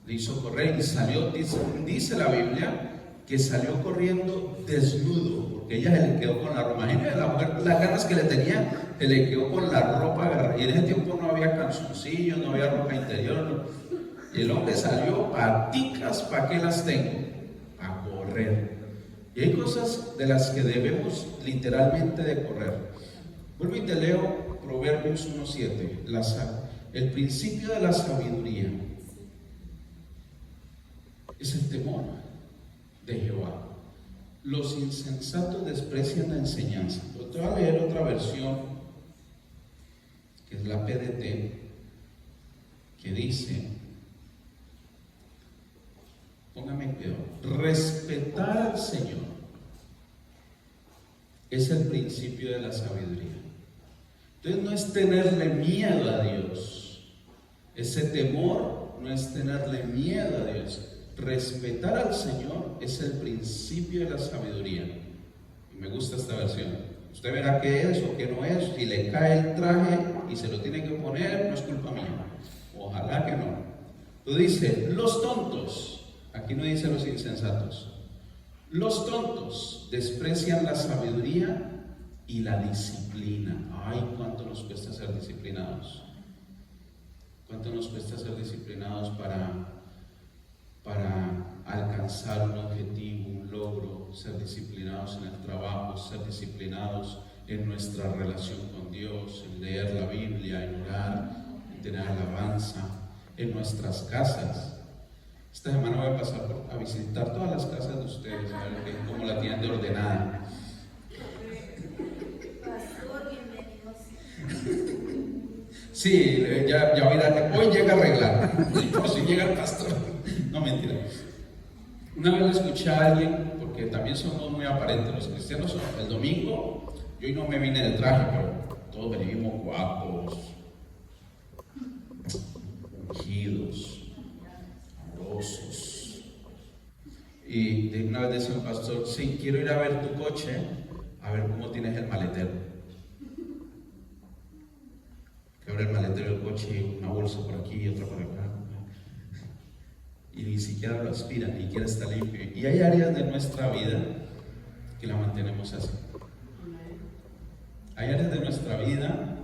A: Le hizo correr y salió, dice la Biblia, que salió corriendo desnudo, porque ella se le quedó con la ropa. Imagínate la mujer, las ganas que le tenía, se le quedó con la ropa agarrada. Y en ese tiempo no había calzoncillos, no había ropa interior. No. Y el hombre salió, paticas, ¿para qué las tengo? A correr. Y hay cosas de las que debemos literalmente de correr. Vuelvo y te leo Proverbios 1:7. El principio de la sabiduría es el temor de Jehová. Los insensatos desprecian la enseñanza. Pero te voy a leer otra versión, que es la PDT, que dice, póngame cuidado, respetar al Señor es el principio de la sabiduría. Entonces no es tenerle miedo a Dios, ese temor no es tenerle miedo a Dios. Respetar al Señor es el principio de la sabiduría. Y me gusta esta versión. Usted verá qué es o qué no es. Si le cae el traje y se lo tiene que poner, no es culpa mía. Ojalá que no. Tú dices, los tontos, aquí no dice los insensatos, los tontos desprecian la sabiduría y la disciplina. Ay, cuánto nos cuesta ser disciplinados. Cuánto nos cuesta ser disciplinados para alcanzar un objetivo, un logro, ser disciplinados en el trabajo, ser disciplinados en nuestra relación con Dios, en leer la Biblia, en orar, en tener alabanza, en nuestras casas. Esta semana voy a pasar a visitar todas las casas de ustedes, a ver cómo la tienen de ordenada.
B: Pastor, bienvenidos.
A: Sí, ya mira, hoy llega a arreglar. Si llega el pastor. No, mentira. Una vez le escuché a alguien, porque también somos muy aparentes, los cristianos son, el domingo, yo hoy no me vine de traje, pero todos venimos guapos, ungidos, amorosos. Y una vez decía un pastor, sí, quiero ir a ver tu coche, a ver cómo tienes el maletero. Que abre el maletero del coche y una bolsa por aquí y otra por acá. Y ni siquiera lo aspira, ni siquiera está limpio. Y hay áreas de nuestra vida que la mantenemos así. Hay áreas de nuestra vida,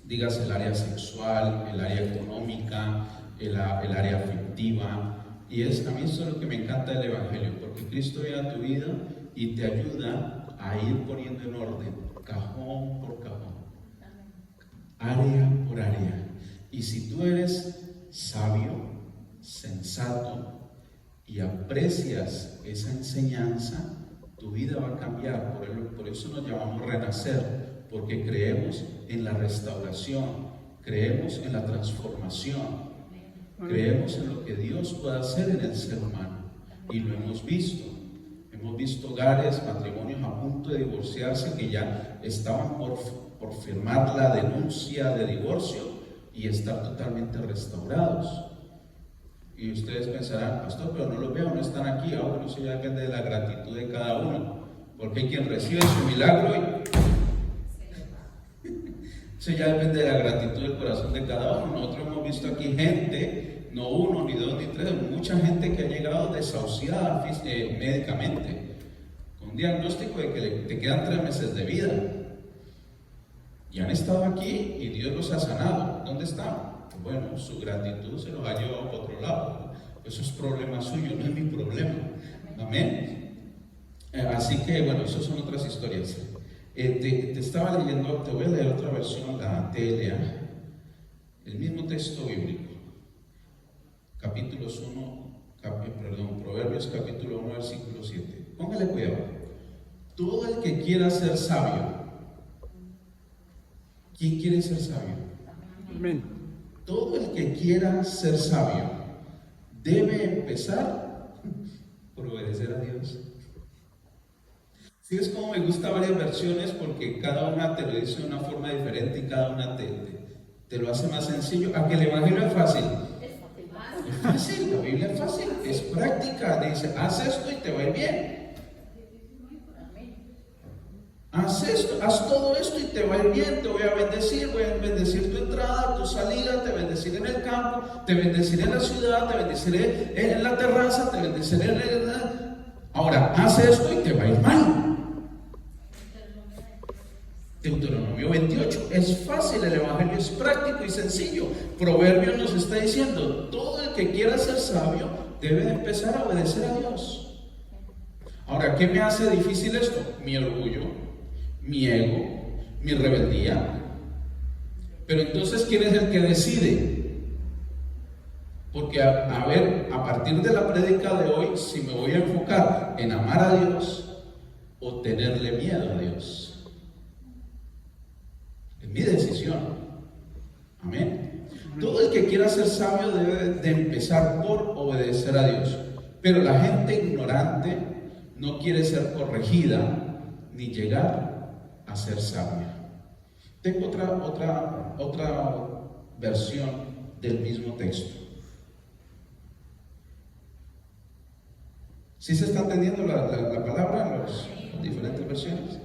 A: dígase el área sexual, el área económica, el área afectiva. Y a mí eso es lo que me encanta del Evangelio, porque Cristo viene a tu vida y te ayuda a ir poniendo en orden, cajón por cajón, área por área. Y si tú eres sabio, sensato y aprecias esa enseñanza, tu vida va a cambiar. Por eso nos llamamos renacer, porque creemos en la restauración, creemos en la transformación, creemos en lo que Dios puede hacer en el ser humano, y lo hemos visto. Hemos visto hogares, matrimonios a punto de divorciarse que ya estaban por firmar la denuncia de divorcio y estar totalmente restaurados. Y ustedes pensarán, pastor, pero no los veo, no están aquí. Bueno, eso ya depende de la gratitud de cada uno, porque hay quien recibe su milagro y eso ya depende de la gratitud del corazón de cada uno. Nosotros hemos visto aquí gente, no uno, ni dos, ni tres, mucha gente que ha llegado desahuciada médicamente, con un diagnóstico de que te quedan 3 meses de vida. Y han estado aquí y Dios los ha sanado. ¿Dónde están? Bueno, su gratitud se los ha llevado a otro lado. Eso es problema suyo, no es mi problema. Amén. Así que, bueno, esas son otras historias. Te estaba leyendo, te voy a leer otra versión, la TLA, el mismo texto bíblico. Proverbios capítulo 1, versículo 7. Póngale cuidado. Todo el que quiera ser sabio. ¿Quién quiere ser sabio?
C: Amén.
A: Todo el que quiera ser sabio debe empezar por obedecer a Dios. Sí, es como me gusta varias versiones, porque cada una te lo dice de una forma diferente y cada una te lo hace más sencillo. ¿A que el Evangelio es fácil? Es fácil, la Biblia es fácil, es práctica. Dice, haz esto y te va a ir bien. Haz esto, haz todo esto y te va a ir bien. Te voy a bendecir tu entrada, tu salida, te bendeciré en el campo, te bendeciré en la ciudad, te bendeciré en la terraza, te bendeciré en el... Ahora, haz esto y te va a ir mal. Deuteronomio 28, es fácil, el Evangelio es práctico y sencillo. Proverbios nos está diciendo, todo el que quiera ser sabio debe de empezar a obedecer a Dios. Ahora, ¿qué me hace difícil esto? Mi orgullo, mi ego, mi rebeldía. Pero entonces, ¿quién es el que decide? Porque a partir de la prédica de hoy, si me voy a enfocar en amar a Dios o tenerle miedo a Dios, es mi decisión. Amén. Todo el que quiera ser sabio debe de empezar por obedecer a Dios. Pero la gente ignorante no quiere ser corregida ni llegar a ser sabia. Tengo otra versión del mismo texto. ¿Sí se está entendiendo la palabra en las diferentes versiones?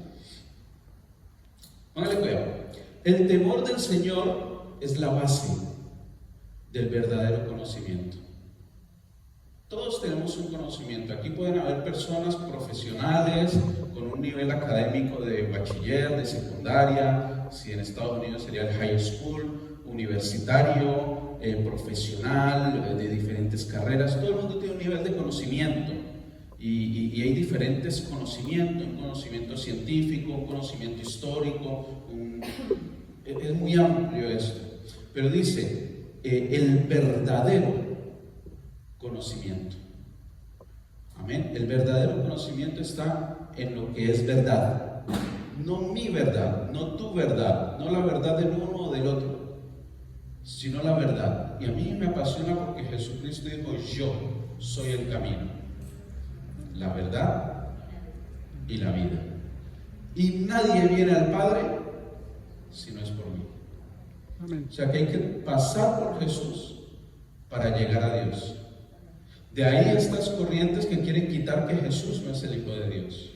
A: Póngale cuidado. El temor del Señor es la base del verdadero conocimiento. Todos tenemos un conocimiento. Aquí pueden haber personas profesionales con un nivel académico de bachiller, de secundaria, si en Estados Unidos sería el high school, universitario, profesional, de diferentes carreras. Todo el mundo tiene un nivel de conocimiento y hay diferentes conocimientos, un conocimiento científico, un conocimiento histórico, es muy amplio esto. Pero dice, el verdadero conocimiento. Amén. El verdadero conocimiento está en lo que es verdad. No mi verdad, no tu verdad, no la verdad del uno o del otro, sino la verdad. Y a mí me apasiona porque Jesucristo dijo, yo soy el camino, la verdad y la vida. Y nadie viene al Padre si no es por mí.
C: Amén.
A: O sea que hay que pasar por Jesús para llegar a Dios. De ahí estas corrientes que quieren quitar que Jesús no es el Hijo de Dios.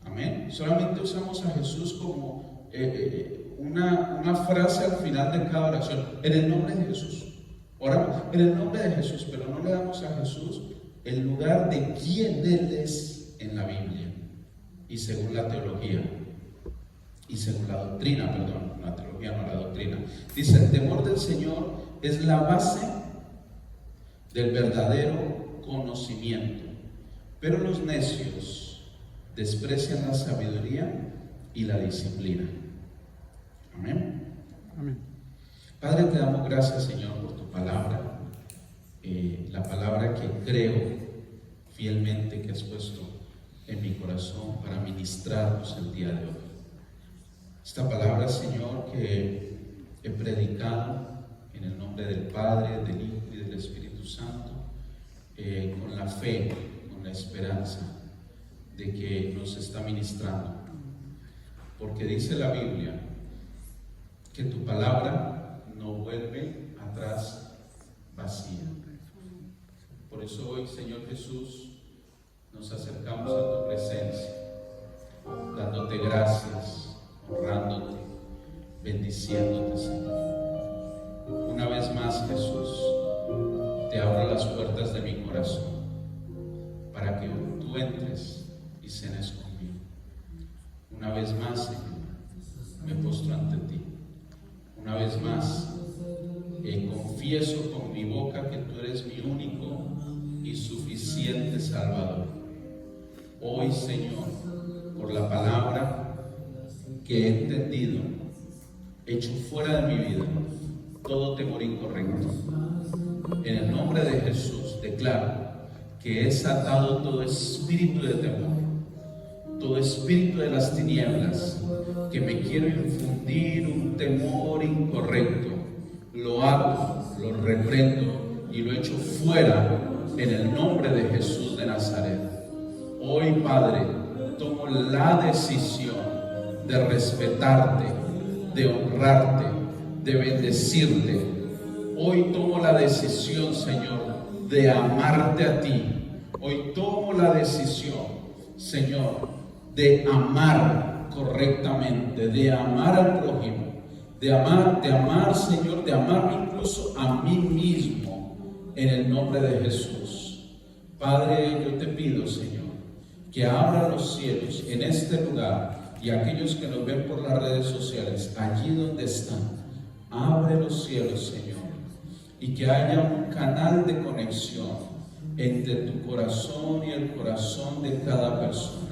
A: Amén. Solamente usamos a Jesús como una frase al final de cada oración. En el nombre de Jesús. Oramos en el nombre de Jesús, pero no le damos a Jesús el lugar de quién Él es en la Biblia y según la teología y según la doctrina, perdón, la teología no la doctrina. Dice, el temor del Señor es la base del verdadero conocimiento, pero los necios desprecian la sabiduría y la disciplina. Amén.
C: Amén.
A: Padre, te damos gracias, Señor, por tu palabra, la palabra que creo fielmente que has puesto en mi corazón para ministrarnos el día de hoy. Esta palabra, Señor, que he predicado en el nombre del Padre, del Hijo y del Espíritu Santo, con la fe, con la esperanza de que nos está ministrando. Porque dice la Biblia que tu palabra no vuelve atrás vacía. Por eso hoy, Señor Jesús, nos acercamos a tu presencia, dándote gracias, honrándote, bendiciéndote, Señor. Una vez más, Jesús, te abro las puertas de mi corazón para que tú entres y cenes conmigo. Una vez más, Señor, me postro ante ti. Una vez más, confieso con mi boca que tú eres mi único y suficiente Salvador. Hoy, Señor, por la palabra que he entendido, echo fuera de mi vida todo temor incorrecto. En el nombre de Jesús declaro que es atado todo espíritu de temor, todo espíritu de las tinieblas que me quiere infundir un temor incorrecto. Lo hago, lo reprendo y lo echo fuera en el nombre de Jesús de Nazaret. Hoy, Padre, tomo la decisión de respetarte, de honrarte, de bendecirte. Hoy tomo la decisión, Señor, de amarte a ti. Hoy tomo la decisión, Señor, de amar correctamente, de amar al prójimo, de amar, Señor, de amarme incluso a mí mismo, en el nombre de Jesús. Padre, yo te pido, Señor, que abra los cielos en este lugar y aquellos que nos ven por las redes sociales, allí donde están, abre los cielos, Señor, y que haya un canal de conexión entre tu corazón y el corazón de cada persona.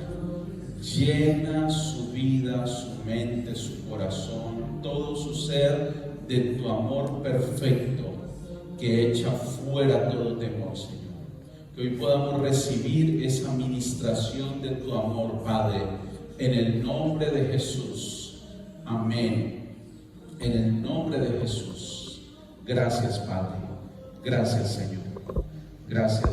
A: Llena su vida, su mente, su corazón, todo su ser de tu amor perfecto que echa fuera todo temor, Señor. Que hoy podamos recibir esa ministración de tu amor, Padre, en el nombre de Jesús. Amén. En el nombre de Jesús. Gracias, Padre. Gracias, Señor. Gracias.